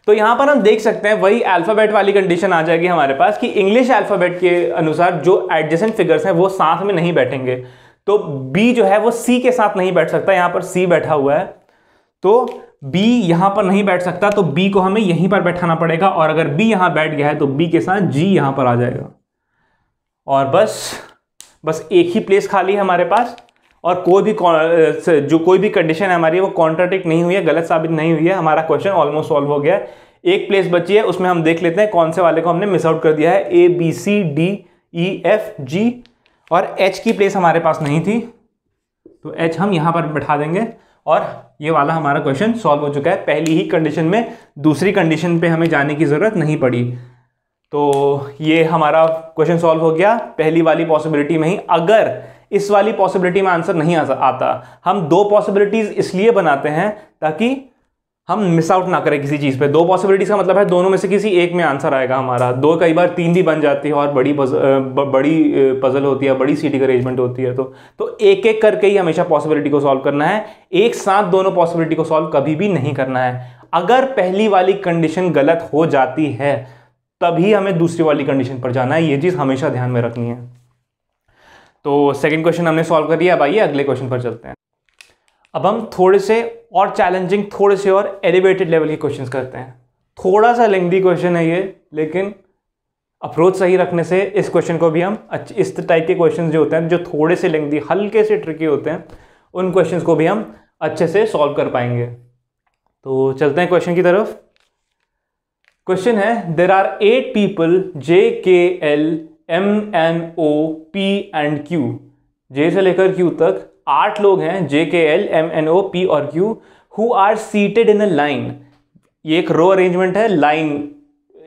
तो यहां पर हम देख सकते हैं वही अल्फाबेट वाली कंडीशन आ जाएगी हमारे पास कि इंग्लिश अल्फाबेट के अनुसार जो एडजेसेंट फिगर्स हैं वो साथ में नहीं बैठेंगे। तो बी जो है वो सी के साथ नहीं बैठ सकता, यहां पर सी बैठा हुआ है तो बी यहां पर नहीं बैठ सकता। तो बी को हमें यहीं पर बैठाना पड़ेगा, और अगर बी यहां बैठ गया है तो बी के साथ जी यहां पर आ जाएगा। और बस एक ही प्लेस खाली है हमारे पास, और कोई भी कंडीशन है हमारी वो कॉन्ट्राडिक्ट नहीं हुई है, गलत साबित नहीं हुई है। हमारा क्वेश्चन ऑलमोस्ट सॉल्व हो गया है। एक प्लेस बची है, उसमें हम देख लेते हैं कौन से वाले को हमने मिस आउट कर दिया है। A B C D E F G, और एच की प्लेस हमारे पास नहीं थी तो एच हम यहां पर बैठा देंगे, और ये वाला हमारा क्वेश्चन सॉल्व हो चुका है। पहली ही कंडीशन में दूसरी कंडीशन पे हमें जाने की जरूरत नहीं पड़ी। तो ये हमारा क्वेश्चन सॉल्व हो गया पहली वाली पॉसिबिलिटी में ही। अगर इस वाली पॉसिबिलिटी में आंसर नहीं आता, हम दो पॉसिबिलिटीज इसलिए बनाते हैं ताकि हम मिस आउट ना करें किसी चीज़ पे। दो पॉसिबिलिटीज का मतलब है दोनों में से किसी एक में आंसर आएगा हमारा। दो कई बार 3 भी बन जाती है, और बड़ी पजल होती है, बड़ी सीटिंग अरेंजमेंट होती है। तो एक एक करके ही हमेशा पॉसिबिलिटी को सॉल्व करना है, एक साथ दोनों पॉसिबिलिटी को सॉल्व कभी भी नहीं करना है। अगर पहली वाली कंडीशन गलत हो जाती है तभी हमें दूसरी वाली कंडीशन पर जाना है, ये चीज़ हमेशा ध्यान में रखनी है। तो सेकंड क्वेश्चन हमने सॉल्व कर लिया। अब आइए अगले क्वेश्चन पर चलते हैं। अब हम थोड़े से और चैलेंजिंग, थोड़े से और एलिवेटेड लेवल के क्वेश्चंस करते हैं। थोड़ा सा लेंथी क्वेश्चन है ये, लेकिन अप्रोच सही रखने से इस क्वेश्चन को भी हम इस टाइप के क्वेश्चन जो होते हैं, जो थोड़े से लेंथी, हल्के से ट्रिकी होते हैं, उन क्वेश्चन को भी हम अच्छे से सॉल्व कर पाएंगे। तो चलते हैं क्वेश्चन की तरफ। क्वेश्चन है, there are 8 people J K L M N O P and Q, J से लेकर क्यू तक 8 लोग हैं, J K L M N O P और Q, who are seated in a line. ये एक रो अरेंजमेंट है, लाइन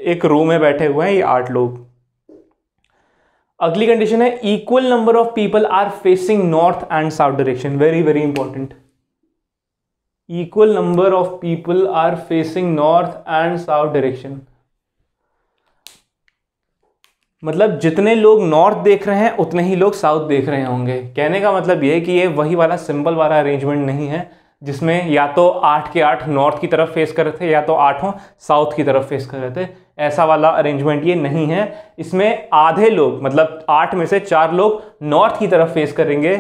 एक रो में बैठे हुए हैं ये 8 लोग। अगली कंडीशन है, equal number of people are facing north and south direction. Very very important, equal number of people are facing north and south direction, मतलब जितने लोग नॉर्थ देख रहे हैं उतने ही लोग साउथ देख रहे होंगे। कहने का मतलब ये है कि ये वही वाला सिंपल वाला अरेंजमेंट नहीं है जिसमें या तो 8 के 8 नॉर्थ की तरफ फेस कर रहे थे या तो 8 साउथ की तरफ फेस कर रहे थे। ऐसा वाला अरेंजमेंट ये नहीं है। इसमें आधे लोग मतलब 8 में से 4 लोग नॉर्थ की तरफ फेस करेंगे,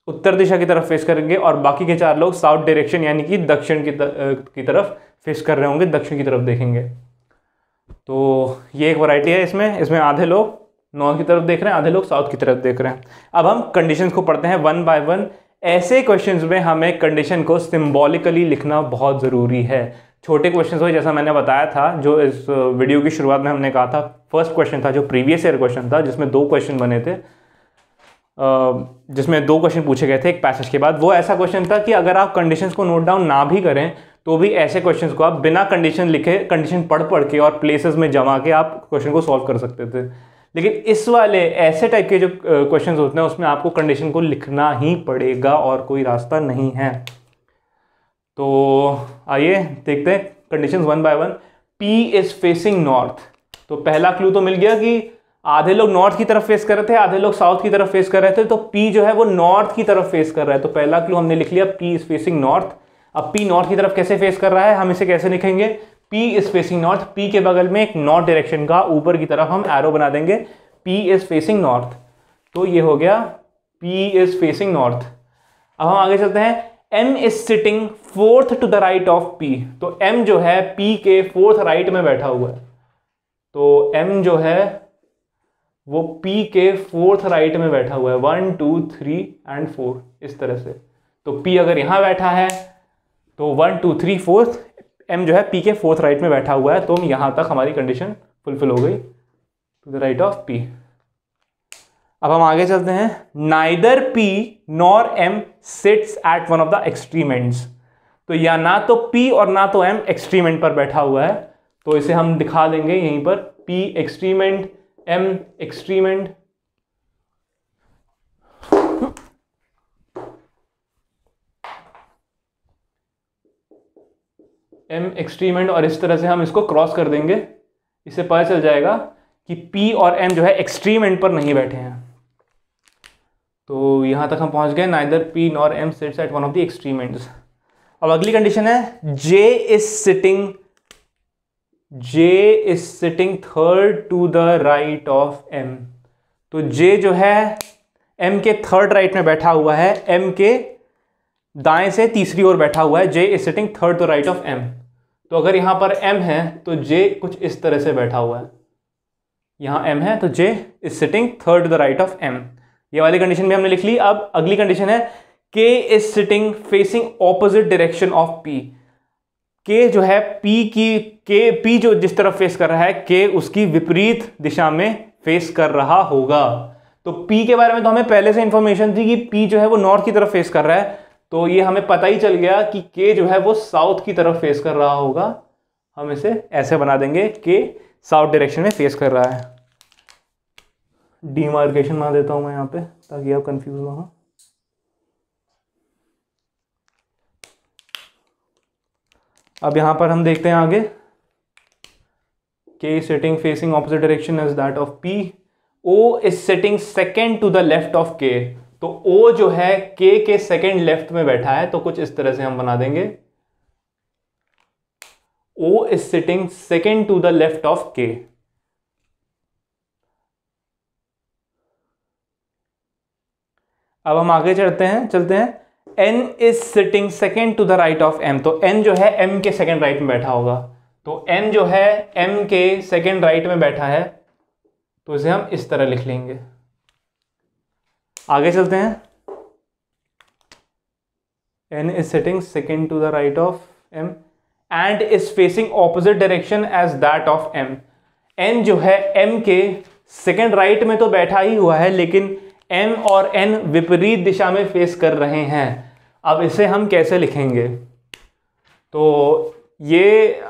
उत्तर दिशा की तरफ फेस करेंगे, और बाकी के 4 लोग साउथ डायरेक्शन यानी कि दक्षिण की तरफ फेस कर रहे होंगे, दक्षिण की तरफ देखेंगे। तो ये एक वैरायटी है इसमें आधे लोग नॉर्थ की तरफ देख रहे हैं, आधे लोग साउथ की तरफ देख रहे हैं। अब हम कंडीशंस को पढ़ते हैं वन बाय वन। ऐसे क्वेश्चंस में हमें कंडीशन को सिंबॉलिकली लिखना बहुत ज़रूरी है। छोटे क्वेश्चंस हुए जैसा मैंने बताया था, जो इस वीडियो की शुरुआत में हमने कहा था, फर्स्ट क्वेश्चन था जो प्रीवियस ईयर क्वेश्चन था, जिसमें 2 क्वेश्चन बने थे, जिसमें 2 क्वेश्चन पूछे गए थे एक पैसेज के बाद। वो ऐसा क्वेश्चन था कि अगर आप कंडीशंस को नोट डाउन ना भी करें तो भी ऐसे क्वेश्चंस को आप बिना कंडीशन लिखे, कंडीशन पढ़ के और प्लेसेस में जमा के आप क्वेश्चन को सॉल्व कर सकते थे। लेकिन इस वाले ऐसे टाइप के जो क्वेश्चंस होते हैं उसमें आपको कंडीशन को लिखना ही पड़ेगा और कोई रास्ता नहीं है। तो आइए देखते हैं conditions one by one. P is facing north. तो पहला क्लू तो मिल गया कि आधे लोग नॉर्थ की तरफ फेस कर रहे थे, आधे लोग साउथ की तरफ फेस कर रहे थे, तो P जो है वो नॉर्थ की तरफ फेस कर रहा है। तो पहला क्लू हमने लिख लिया, P इज फेसिंग नॉर्थ। अब P नॉर्थ की तरफ कैसे फेस कर रहा है, हम इसे कैसे लिखेंगे? P is facing north, P के बगल में एक नॉर्थ डायरेक्शन का ऊपर की तरफ हम एरो बना देंगे, P इज फेसिंग नॉर्थ। तो ये हो गया P इज फेसिंग नॉर्थ। अब हम आगे चलते हैं। M is sitting 4th to the right of P। तो M जो है P के 4th राइट में बैठा हुआ है। तो M जो है वो P के 4th राइट में बैठा हुआ है, 1 2 3 एंड 4 इस तरह से। तो P अगर यहां बैठा है तो 1 2 3 4 M जो है P के 4th राइट में बैठा हुआ है। तो यहां तक हमारी कंडीशन फुलफिल हो गई, to the right of P। अब हम आगे चलते हैं। Neither P nor M sits at one of the extreme ends. तो या ना तो P और ना तो M एक्सट्रीम एंड पर बैठा हुआ है। तो इसे हम दिखा देंगे यहीं पर, P extreme and, M extreme and. M extreme and, और इस तरह से हम इसको क्रॉस कर देंगे। इससे पता चल जाएगा कि P और M जो है एक्सट्रीम एंड पर नहीं बैठे हैं। तो यहां तक हम पहुंच गए, neither P nor M sits at one of the extreme ends. अब अगली कंडीशन है J is sitting 3rd to the right of M। तो J जो है M के 3rd राइट में बैठा हुआ है, M के दाएं से तीसरी ओर बैठा हुआ है। J is sitting 3rd to right of M। तो अगर यहां पर M है तो J कुछ इस तरह से बैठा हुआ है। यहां M है तो J is sitting 3rd to the right of M। ये वाली कंडीशन भी हमने लिख ली। अब अगली कंडीशन है K is sitting facing opposite direction of P। K जो है P जो जिस तरफ फेस कर रहा है, K उसकी विपरीत दिशा में फेस कर रहा होगा। तो P के बारे में तो हमें पहले से इंफॉर्मेशन थी कि P जो है वो नॉर्थ की तरफ फेस कर रहा है। तो ये हमें पता ही चल गया कि K जो है वो साउथ की तरफ फेस कर रहा होगा। हम इसे ऐसे बना देंगे, K साउथ डायरेक्शन में फेस कर रहा है। डिमार्केशन बना देता हूं मैं यहां पे ताकि आप कंफ्यूज ना हो। अब यहां पर हम देखते हैं आगे, K sitting facing opposite direction as that of P। O is sitting 2nd to the left of K। तो O जो है K के 2nd लेफ्ट में बैठा है। तो कुछ इस तरह से हम बना देंगे, O is sitting 2nd to the left of K। अब हम आगे चलते हैं। N is sitting 2nd to the right of M। तो N जो है M के 2nd राइट में बैठा होगा। तो N जो है M के 2nd राइट में बैठा है। तो इसे हम इस तरह लिख लेंगे। आगे चलते हैं। N is sitting 2nd to the right of M and is facing opposite direction as that of M। N जो है M के 2nd राइट में तो बैठा ही हुआ है, लेकिन M और N विपरीत दिशा में फेस कर रहे हैं। अब इसे हम कैसे लिखेंगे? तो ये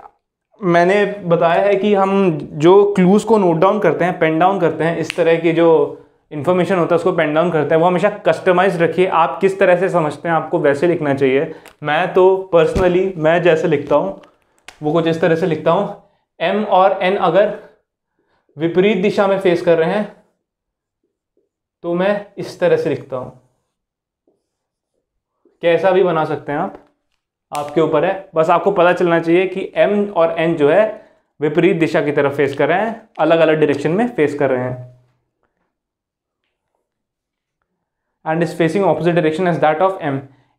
मैंने बताया है कि हम जो क्लूज को नोट डाउन करते हैं, पेन डाउन करते हैं, इस तरह की जो इन्फॉर्मेशन होता है उसको पेन डाउन करते हैं, वो हमेशा कस्टमाइज रखिए। आप किस तरह से समझते हैं आपको वैसे लिखना चाहिए। मैं तो पर्सनली मैं जैसे लिखता हूँ वो कुछ इस तरह से लिखता हूँ, M और N अगर विपरीत दिशा में फेस कर रहे हैं तो मैं इस तरह से लिखता हूं कैसा भी बना सकते हैं आप, आपके ऊपर है। बस आपको पता चलना चाहिए कि m और n जो है विपरीत दिशा की तरफ फेस कर रहे हैं, अलग अलग डायरेक्शन में फेस कर रहे हैं। And is facing opposite direction as that of m।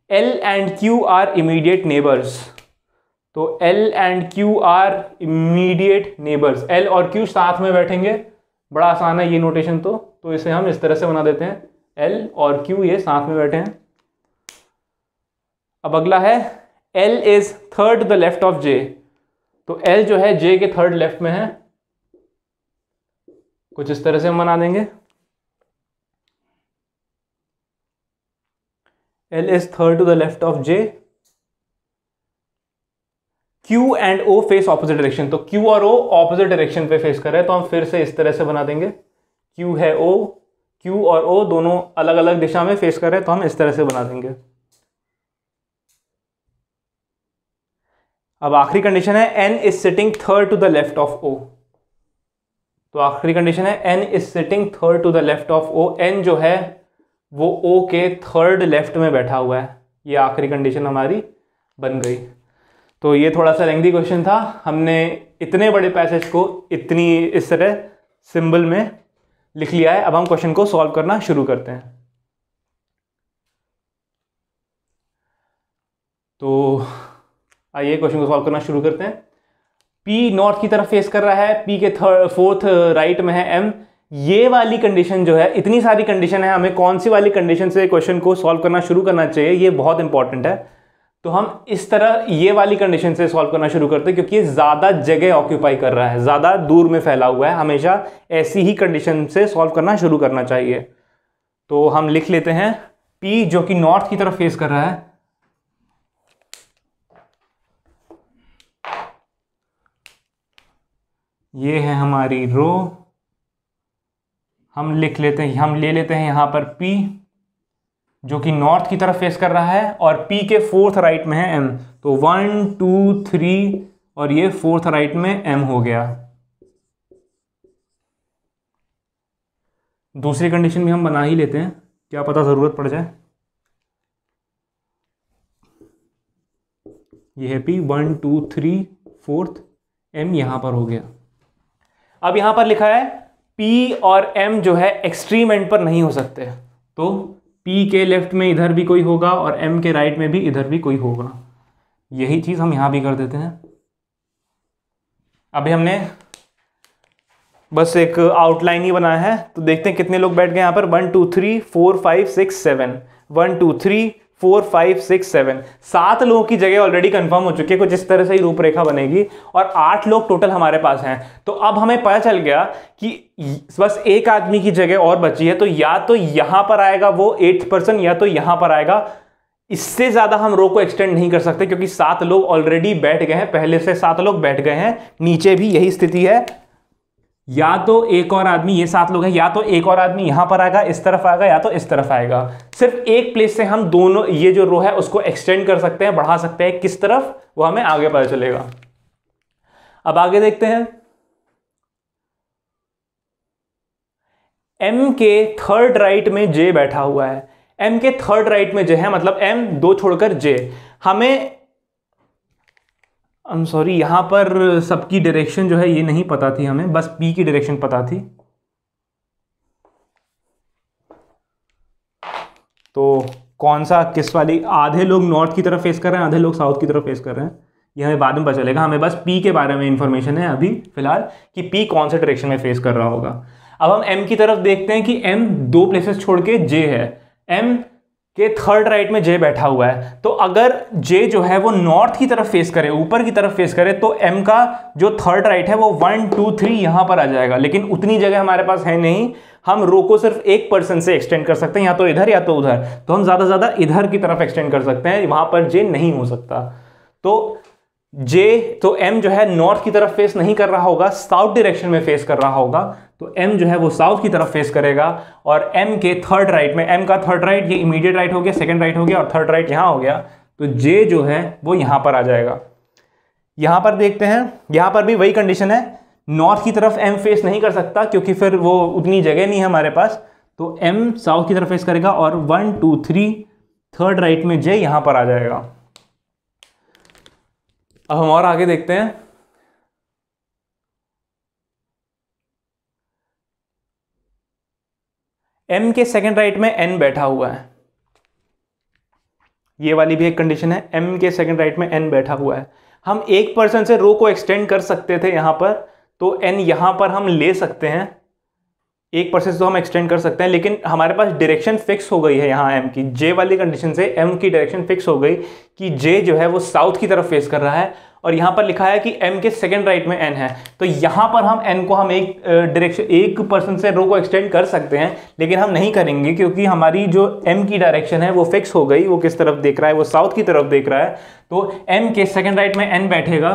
L and Q are immediate neighbours. तो L and Q are immediate neighbours, L और Q साथ में बैठेंगे, बड़ा आसान है ये नोटेशन। तो इसे हम इस तरह से बना देते हैं, L और Q ये साथ में बैठे हैं। अब अगला है L is third to the left of J। तो L जो है J के थर्ड लेफ्ट में है, कुछ इस तरह से हम बना देंगे। L is third to the left of J। Q and O face opposite direction. तो Q और O ऑपोजिट डायरेक्शन पे फेस कर रहे हैं, तो हम फिर से इस तरह से बना देंगे। Q है O, Q और O दोनों अलग अलग दिशा में फेस कर रहे हैं, तो हम इस तरह से बना देंगे। अब आखिरी कंडीशन है N is sitting third to the left of O। तो आखिरी कंडीशन है N is sitting third to the left of O। N जो है वो O के थर्ड लेफ्ट में बैठा हुआ है। ये आखिरी कंडीशन हमारी बन गई। तो ये थोड़ा सा लेंथी क्वेश्चन था, हमने इतने बड़े पैसेज को इतनी इस तरह सिंबल में लिख लिया है। अब हम क्वेश्चन को सॉल्व करना शुरू करते हैं। तो आइए क्वेश्चन को सॉल्व करना शुरू करते हैं। P नॉर्थ की तरफ फेस कर रहा है, P के फोर्थ राइट में है M। ये वाली कंडीशन जो है, इतनी सारी कंडीशन है, हमें कौन सी वाली कंडीशन से क्वेश्चन को सॉल्व करना शुरू करना चाहिए, ये बहुत इंपॉर्टेंट है। तो हम इस तरह ये वाली कंडीशन से सॉल्व करना शुरू करते हैं, क्योंकि ये ज़्यादा जगह ऑक्यूपाई कर रहा है, ज़्यादा दूर में फैला हुआ है। हमेशा ऐसी ही कंडीशन से सॉल्व करना शुरू करना चाहिए। तो हम लिख लेते हैं P जो कि नॉर्थ की तरफ फेस कर रहा है, ये है हमारी रो। हम लिख लेते हैं, हम ले लेते हैं यहां पर P जो कि नॉर्थ की तरफ फेस कर रहा है, और P के फोर्थ राइट में है M। तो 1 2 3 और ये फोर्थ राइट में M हो गया। दूसरी कंडीशन भी हम बना ही लेते हैं, क्या पता जरूरत पड़ जाए। ये है P 1 2 3 फोर्थ M यहां पर हो गया। अब यहां पर लिखा है P और M जो है एक्सट्रीम एंड पर नहीं हो सकते, तो P के लेफ्ट में इधर भी कोई होगा और M के राइट में भी इधर भी कोई होगा। यही चीज हम यहां भी कर देते हैं। अभी हमने बस एक आउटलाइन ही बनाया है, तो देखते हैं कितने लोग बैठ गए यहां पर। 1 2 3 4 5 6 7 1 2 3 4 5 6 7 7 लोगों की जगह ऑलरेडी कंफर्म हो चुकी है। कुछ इस तरह से ही रूपरेखा बनेगी, और 8 लोग टोटल हमारे पास हैं। तो अब हमें पता चल गया कि बस एक आदमी की जगह और बची है, तो या तो यहां पर आएगा वो 8th पर्सन, या तो यहां पर आएगा। इससे ज्यादा हम रो को एक्सटेंड नहीं कर सकते, क्योंकि 7 लोग ऑलरेडी बैठ गए हैं, पहले से 7 लोग बैठ गए हैं। नीचे भी यही स्थिति है, या तो एक और आदमी, ये 7 लोग हैं, या तो एक और आदमी यहां पर आएगा, इस तरफ आएगा, या तो इस तरफ आएगा। सिर्फ एक प्लेस से हम दोनों ये जो रो है उसको एक्सटेंड कर सकते हैं, बढ़ा सकते हैं। किस तरफ, वो हमें आगे पता चलेगा। अब आगे देखते हैं। M के थर्ड राइट में J बैठा हुआ है। M के थर्ड राइट में J है, मतलब M 2 छोड़कर J। हमें सॉरी, यहां पर सबकी डायरेक्शन जो है ये नहीं पता थी हमें, बस P की डायरेक्शन पता थी। तो कौन सा किस वाली, आधे लोग नॉर्थ की तरफ फेस कर रहे हैं, आधे लोग साउथ की तरफ फेस कर रहे हैं, ये हमें बाद में पता चलेगा। हमें बस P के बारे में इंफॉर्मेशन है अभी फिलहाल कि P कौन से डायरेक्शन में फेस कर रहा होगा। अब हम M की तरफ देखते हैं कि M 2 प्लेसेस छोड़ के J है। M के थर्ड राइट में J बैठा हुआ है, तो अगर J जो है वो नॉर्थ की तरफ फेस करे, ऊपर की तरफ फेस करे, तो M का जो थर्ड राइट है वो 1 2 3 यहां पर आ जाएगा। लेकिन उतनी जगह हमारे पास है नहीं, हम रो को सिर्फ एक पर्सन से एक्सटेंड कर सकते हैं, या तो इधर या तो उधर। तो हम ज्यादा से ज्यादा इधर की तरफ एक्सटेंड कर सकते हैं, वहां पर J नहीं हो सकता। तो M जो है नॉर्थ की तरफ फेस नहीं कर रहा होगा, साउथ डायरेक्शन में फेस कर रहा होगा। तो M जो है वो साउथ की तरफ फेस करेगा, और M के थर्ड राइट में, M का थर्ड राइट ये इमीडिएट राइट हो गया, सेकंड राइट हो गया, और थर्ड राइट यहां हो गया। तो J जो है वो यहां पर आ जाएगा। यहां पर देखते हैं, यहां पर भी वही कंडीशन है, नॉर्थ की तरफ M फेस नहीं कर सकता, क्योंकि फिर वो उतनी जगह नहीं है हमारे पास। तो M साउथ की तरफ फेस करेगा, और 1 2 3 थर्ड राइट में जे यहां पर आ जाएगा। अब हम और आगे देखते हैं। एम के सेकंड राइट में एन बैठा हुआ है, ये वाली भी एक कंडीशन है। एम के सेकंड राइट में एन बैठा हुआ है। हम 1% से रो को एक्सटेंड कर सकते थे यहां पर, तो एन यहां पर हम ले सकते हैं, 1% तो हम एक्सटेंड कर सकते हैं, लेकिन हमारे पास डायरेक्शन फिक्स हो गई है यहाँ एम की। जे वाली कंडीशन से एम की डायरेक्शन फिक्स हो गई कि जे जो है वो साउथ की तरफ फेस कर रहा है, और यहाँ पर लिखा है कि एम के सेकंड राइट में एन है, तो यहाँ पर हम एन को हम एक डायरेक्शन 1% से रो को एक्सटेंड कर सकते हैं, लेकिन हम नहीं करेंगे क्योंकि हमारी जो एम की डायरेक्शन है वो फिक्स हो गई। वो किस तरफ देख रहा है, वो साउथ की तरफ देख रहा है, तो एम के सेकंड राइट में एन बैठेगा,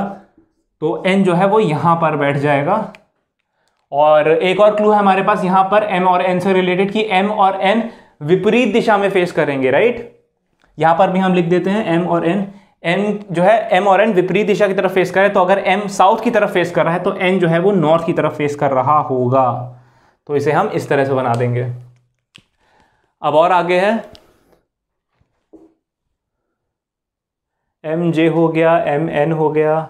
तो एन जो है वो यहाँ पर बैठ जाएगा। और एक और क्लू है हमारे पास यहाँ पर एम और एन से रिलेटेड कि एम और एन विपरीत दिशा में फेस करेंगे, राइट। यहाँ पर भी हम लिख देते हैं एम और एन, एन जो है एम और एन विपरीत दिशा की तरफ फेस करे, तो अगर एम साउथ की तरफ फेस कर रहा है तो एन जो है वो नॉर्थ की तरफ फेस कर रहा होगा। तो इसे हम इस तरह से बना देंगे। अब और आगे है, एम जे हो गया, एम एन हो गया,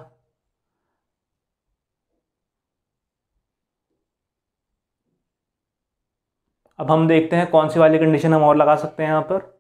अब हम देखते हैं कौन सी वाली कंडीशन हम और लगा सकते हैं यहां पर।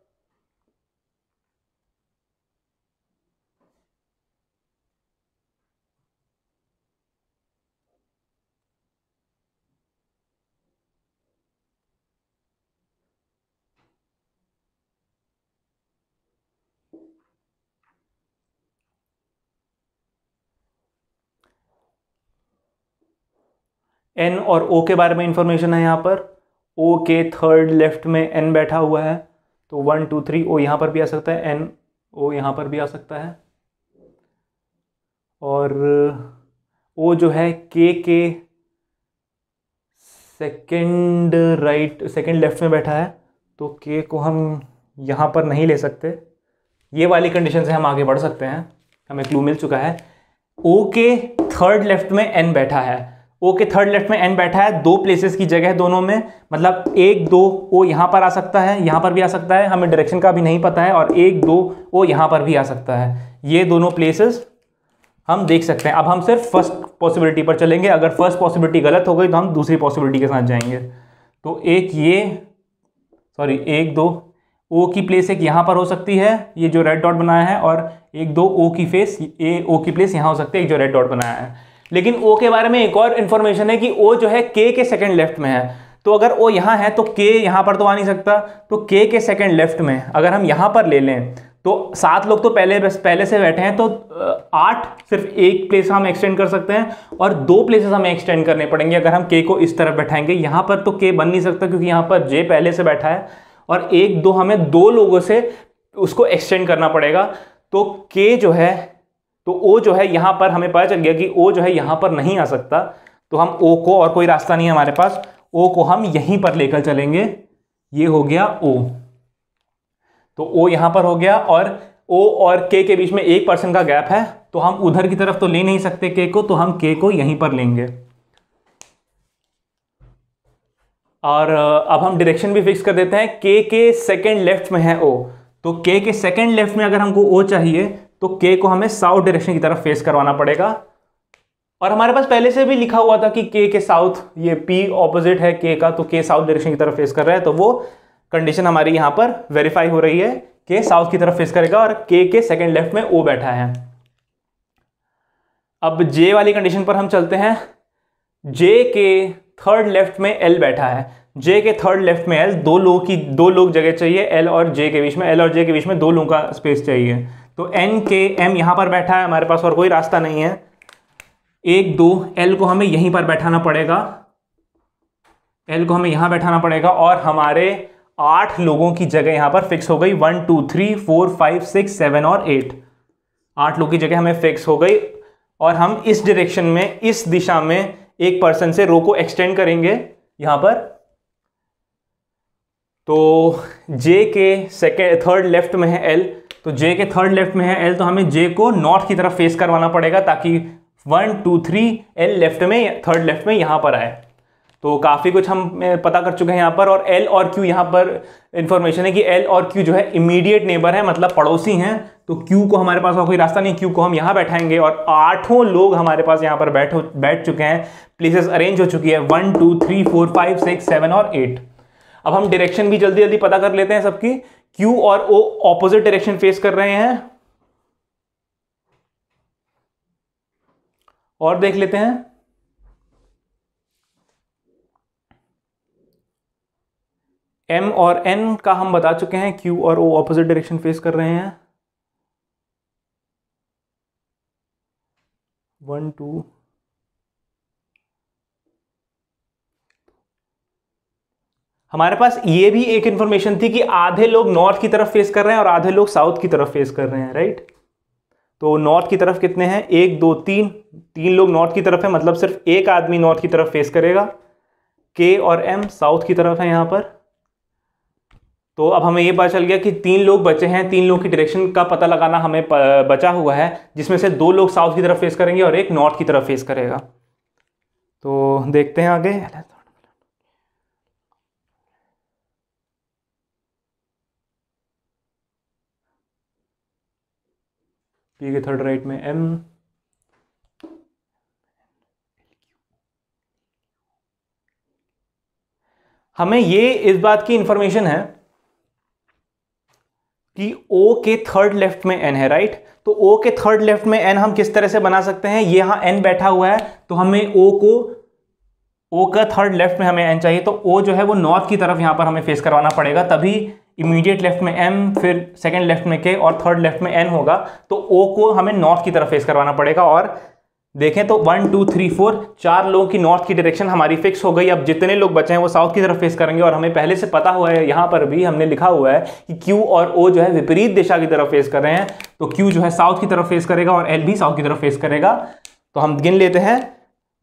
एन और ओ के बारे में इंफॉर्मेशन है यहाँ पर। ओ के थर्ड लेफ्ट में एन बैठा हुआ है, तो 1 2 3 ओ यहाँ पर भी आ सकता है, एन ओ यहाँ पर भी आ सकता है। और ओ जो है के सेकंड लेफ्ट में बैठा है, तो के को हम यहाँ पर नहीं ले सकते। ये वाली कंडीशन से हम आगे बढ़ सकते हैं, हमें क्लू मिल चुका है। ओ के थर्ड लेफ्ट में एन बैठा है, ओ के थर्ड लेफ्ट में एन बैठा है, 2 प्लेसेस की जगह दोनों में, मतलब 1 2 ओ यहाँ पर आ सकता है, यहाँ पर भी आ सकता है, हमें डायरेक्शन का भी नहीं पता है, और 1 2 ओ यहाँ पर भी आ सकता है। ये दोनों प्लेसेस हम देख सकते हैं। अब हम सिर्फ फर्स्ट पॉसिबिलिटी पर चलेंगे, अगर फर्स्ट पॉसिबिलिटी गलत हो गई तो हम दूसरी पॉसिबिलिटी के साथ जाएंगे। तो एक ये 1 2 ओ की प्लेस एक यहाँ पर हो सकती है, ये जो रेड डॉट बनाया है, और 1 2 ओ की प्लेस यहाँ हो सकती है, एक जो रेड डॉट बनाया है। लेकिन ओ के बारे में एक और इन्फॉर्मेशन है कि ओ जो है के सेकंड लेफ्ट में है, तो अगर ओ यहाँ है तो के यहाँ पर तो आ नहीं सकता, तो के सेकंड लेफ्ट में अगर हम यहाँ पर ले लें तो 7 लोग तो पहले से बैठे हैं, तो 8 सिर्फ एक प्लेस हम एक्सटेंड कर सकते हैं, और 2 प्लेसेस हमें एक्सटेंड करने पड़ेंगे अगर हम के को इस तरफ बैठाएंगे। यहाँ पर तो के बन नहीं सकता क्योंकि यहाँ पर जे पहले से बैठा है, और 1 2 हमें 2 लोगों से उसको एक्सटेंड करना पड़ेगा। तो के जो है, तो ओ जो है यहाँ पर हमें पता चल गया कि ओ जो है यहाँ पर नहीं आ सकता, तो हम ओ को, और कोई रास्ता नहीं है हमारे पास, ओ को हम यहीं पर लेकर चलेंगे। ये हो गया ओ, तो ओ यहाँ पर हो गया, और ओ और के बीच में 1% का गैप है, तो हम उधर की तरफ तो ले नहीं सकते के को, तो हम के को यहीं पर लेंगे। और अब हम डायरेक्शन भी फिक्स कर देते हैं। के सेकंड लेफ्ट में है ओ, तो के सेकंड लेफ्ट में अगर हमको ओ चाहिए तो के को हमें साउथ डायरेक्शन की तरफ फेस करवाना पड़ेगा। और हमारे पास पहले से भी लिखा हुआ था कि के साउथ, ये पी ऑपोजिट है के का, तो के साउथ डायरेक्शन की तरफ फेस कर रहा है, तो वो कंडीशन हमारी यहाँ पर वेरीफाई हो रही है, के साउथ की तरफ फेस करेगा, और के सेकंड लेफ्ट में ओ बैठा है। अब जे वाली कंडीशन पर हम चलते हैं। जे के थर्ड लेफ्ट में एल बैठा है, जे के थर्ड लेफ्ट में एल, 2 लोग जगह चाहिए, एल और जे के बीच में, एल और जे के बीच में 2 लोगों का स्पेस चाहिए, तो एन के एम यहाँ पर बैठा है, हमारे पास और कोई रास्ता नहीं है। 1 2 एल को हमें यहीं पर बैठाना पड़ेगा, एल को हमें यहाँ बैठाना पड़ेगा, और हमारे 8 लोगों की जगह यहाँ पर फिक्स हो गई। 1 2 3 4 5 6 7 और 8, 8 लोगों की जगह हमें फिक्स हो गई, और हम इस डायरेक्शन में, इस दिशा में 1% से रो को एक्सटेंड करेंगे यहाँ पर। तो जे के थर्ड लेफ्ट में है एल, तो जे के थर्ड लेफ्ट में है एल, तो हमें जे को नॉर्थ की तरफ फेस करवाना पड़ेगा, ताकि 1 2 3 एल लेफ्ट में, थर्ड लेफ्ट में यहाँ पर आए। तो काफ़ी कुछ हम पता कर चुके हैं यहाँ पर। और एल और क्यू यहाँ पर इंफॉर्मेशन है कि एल और क्यू जो है इमीडिएट नेबर है, मतलब पड़ोसी हैं। तो क्यू को हमारे पास और कोई रास्ता नहीं, क्यू को हम यहाँ बैठाएंगे और 8 लोग हमारे पास यहाँ पर बैठ चुके हैं, प्लेसेस अरेंज हो चुकी है 1 2 3 4 5 6 7 और 8। अब हम डायरेक्शन भी जल्दी जल्दी पता कर लेते हैं सबकी। क्यू और ओ ऑपोजिट डायरेक्शन फेस कर रहे हैं, और देख लेते हैं एम और एन का हम बता चुके हैं, क्यू और ओ ऑपोजिट डायरेक्शन फेस कर रहे हैं। 1 2 हमारे पास ये भी एक इंफॉर्मेशन थी कि आधे लोग नॉर्थ की तरफ फेस कर रहे हैं और आधे लोग साउथ की तरफ फेस कर रहे हैं, राइट। तो नॉर्थ की तरफ कितने हैं, 1 2 3 लोग नॉर्थ की तरफ है, मतलब सिर्फ एक आदमी नॉर्थ की तरफ फेस करेगा। के और एम साउथ की तरफ है यहाँ पर। तो अब हमें ये पता चल गया कि 3 लोग बचे हैं, 3 लोग की डायरेक्शन का पता लगाना हमें बचा हुआ है, जिसमें से 2 लोग साउथ की तरफ फेस करेंगे और एक नॉर्थ की तरफ फेस करेगा। तो देखते हैं आगे। पी के थर्ड राइट में एम, हमें ये इस बात की इंफॉर्मेशन है कि O के थर्ड लेफ्ट में N है, राइट। तो O के थर्ड लेफ्ट में N हम किस तरह से बना सकते हैं, ये यहां N बैठा हुआ है, तो हमें O का थर्ड लेफ्ट में हमें N चाहिए, तो O जो है वो नॉर्थ की तरफ यहां पर हमें फेस करवाना पड़ेगा, तभी इमीडिएट लेफ्ट में M, फिर सेकंड लेफ्ट में K और थर्ड लेफ्ट में N होगा। तो O को हमें नॉर्थ की तरफ फेस करवाना पड़ेगा। और देखें तो 1 2 3 4 4 लोगों की नॉर्थ की डायरेक्शन हमारी फिक्स हो गई। अब जितने लोग बचे हैं वो साउथ की तरफ फेस करेंगे, और हमें पहले से पता हुआ है, यहाँ पर भी हमने लिखा हुआ है कि Q और O जो है विपरीत दिशा की तरफ फेस कर रहे हैं। तो Q जो है साउथ की तरफ फेस करेगा और L भी साउथ की तरफ फेस करेगा। तो हम गिन लेते हैं,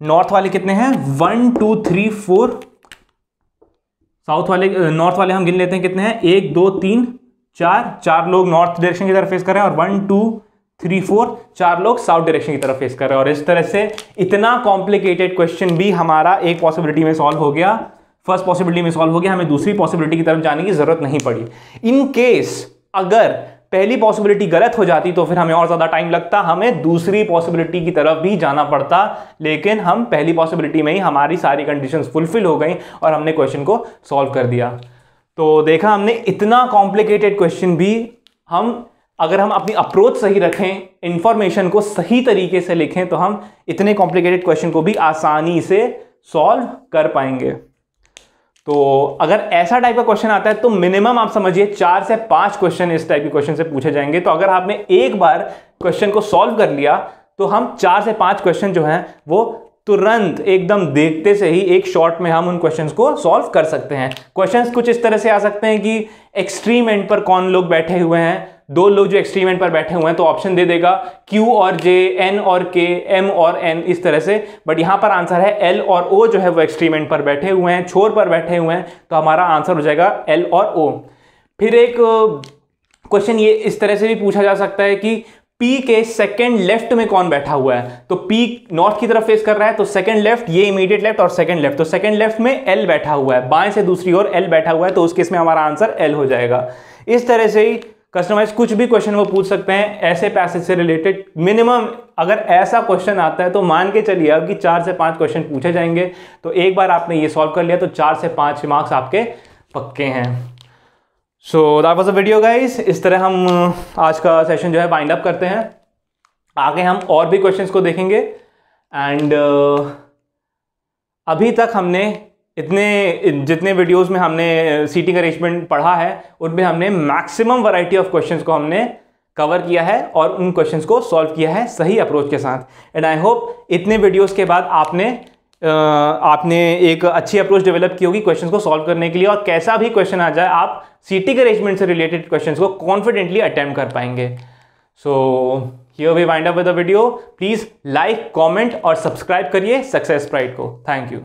नॉर्थ वाले कितने हैं, 1 2 3 4। साउथ वाले नॉर्थ वाले हम गिन लेते हैं कितने हैं, 1 2 3 4 लोग नॉर्थ डायरेक्शन की तरफ फेस कर रहे हैं, और 1 2 3 4 4 लोग साउथ डायरेक्शन की तरफ फेस कर रहे हैं। और इस तरह से इतना कॉम्प्लिकेटेड क्वेश्चन भी हमारा एक पॉसिबिलिटी में सॉल्व हो गया, फर्स्ट पॉसिबिलिटी में सॉल्व हो गया, हमें दूसरी पॉसिबिलिटी की तरफ जाने की जरूरत नहीं पड़ी। इन केस अगर पहली पॉसिबिलिटी गलत हो जाती तो फिर हमें और ज्यादा टाइम लगता, हमें दूसरी पॉसिबिलिटी की तरफ भी जाना पड़ता, लेकिन हम पहली पॉसिबिलिटी में ही हमारी सारी कंडीशंस फुलफिल हो गई और हमने क्वेश्चन को सॉल्व कर दिया। तो देखा हमने, इतना कॉम्प्लिकेटेड क्वेश्चन भी अगर हम अपनी अप्रोच सही रखें, इंफॉर्मेशन को सही तरीके से लिखें, तो हम इतने कॉम्प्लिकेटेड क्वेश्चन को भी आसानी से सॉल्व कर पाएंगे। तो अगर ऐसा टाइप का क्वेश्चन आता है तो मिनिमम आप समझिए 4 से 5 क्वेश्चन इस टाइप के क्वेश्चन से पूछे जाएंगे। तो अगर आपने एक बार क्वेश्चन को सॉल्व कर लिया तो हम 4 से 5 क्वेश्चन जो हैं वो तुरंत एकदम देखते से ही एक शॉट में हम उन क्वेश्चंस को सॉल्व कर सकते हैं। क्वेश्चंस कुछ इस तरह से आ सकते हैं कि एक्सट्रीम एंड पर कौन लोग बैठे हुए हैं, 2 लोग जो एक्सट्रीम एंड पर बैठे हुए हैं, तो ऑप्शन दे देगा Q और J, N और K, M और N, इस तरह से। बट यहां पर आंसर है L और O जो है वो एक्सट्रीम एंड पर बैठे हुए हैं, छोर पर बैठे हुए हैं, तो हमारा आंसर हो जाएगा L और O। फिर एक क्वेश्चन ये इस तरह से भी पूछा जा सकता है कि P के सेकंड लेफ्ट में कौन बैठा हुआ है। तो P नॉर्थ की तरफ फेस कर रहा है, तो सेकंड लेफ्ट, ये इमीडिएट लेफ्ट और सेकंड लेफ्ट, तो सेकंड लेफ्ट में L बैठा हुआ है, बाएं से दूसरी ओर L बैठा हुआ है, तो उस केस में हमारा आंसर L हो जाएगा। इस तरह से ही कस्टमाइज कुछ भी क्वेश्चन वो पूछ सकते हैं ऐसे पैसेज से रिलेटेड। मिनिमम अगर ऐसा क्वेश्चन आता है तो मान के चलिए अब कि 4 से 5 क्वेश्चन पूछे जाएंगे। तो एक बार आपने ये सॉल्व कर लिया तो 4 से 5 मार्क्स आपके पक्के हैं। So that was a video guys. इस तरह हम आज का सेशन जो है वाइंड अप करते हैं। आगे हम और भी क्वेश्चंस को देखेंगे एंड अभी तक हमने जितने वीडियोस में हमने सीटिंग अरेंजमेंट पढ़ा है उनमें हमने मैक्सिमम वैरायटी ऑफ क्वेश्चंस को हमने कवर किया है और उन क्वेश्चंस को सॉल्व किया है सही अप्रोच के साथ। एंड आई होप इतने वीडियोस के बाद आपने एक अच्छी अप्रोच डेवलप की होगी क्वेश्चंस को सॉल्व करने के लिए, और कैसा भी क्वेश्चन आ जाए आप सीटिंग अरेंजमेंट से रिलेटेड क्वेश्चंस को कॉन्फिडेंटली अटेम्प्ट कर पाएंगे। So here we wind up with the video. Please like, comment और सब्सक्राइब करिए सक्सेस प्राइड को। Thank you.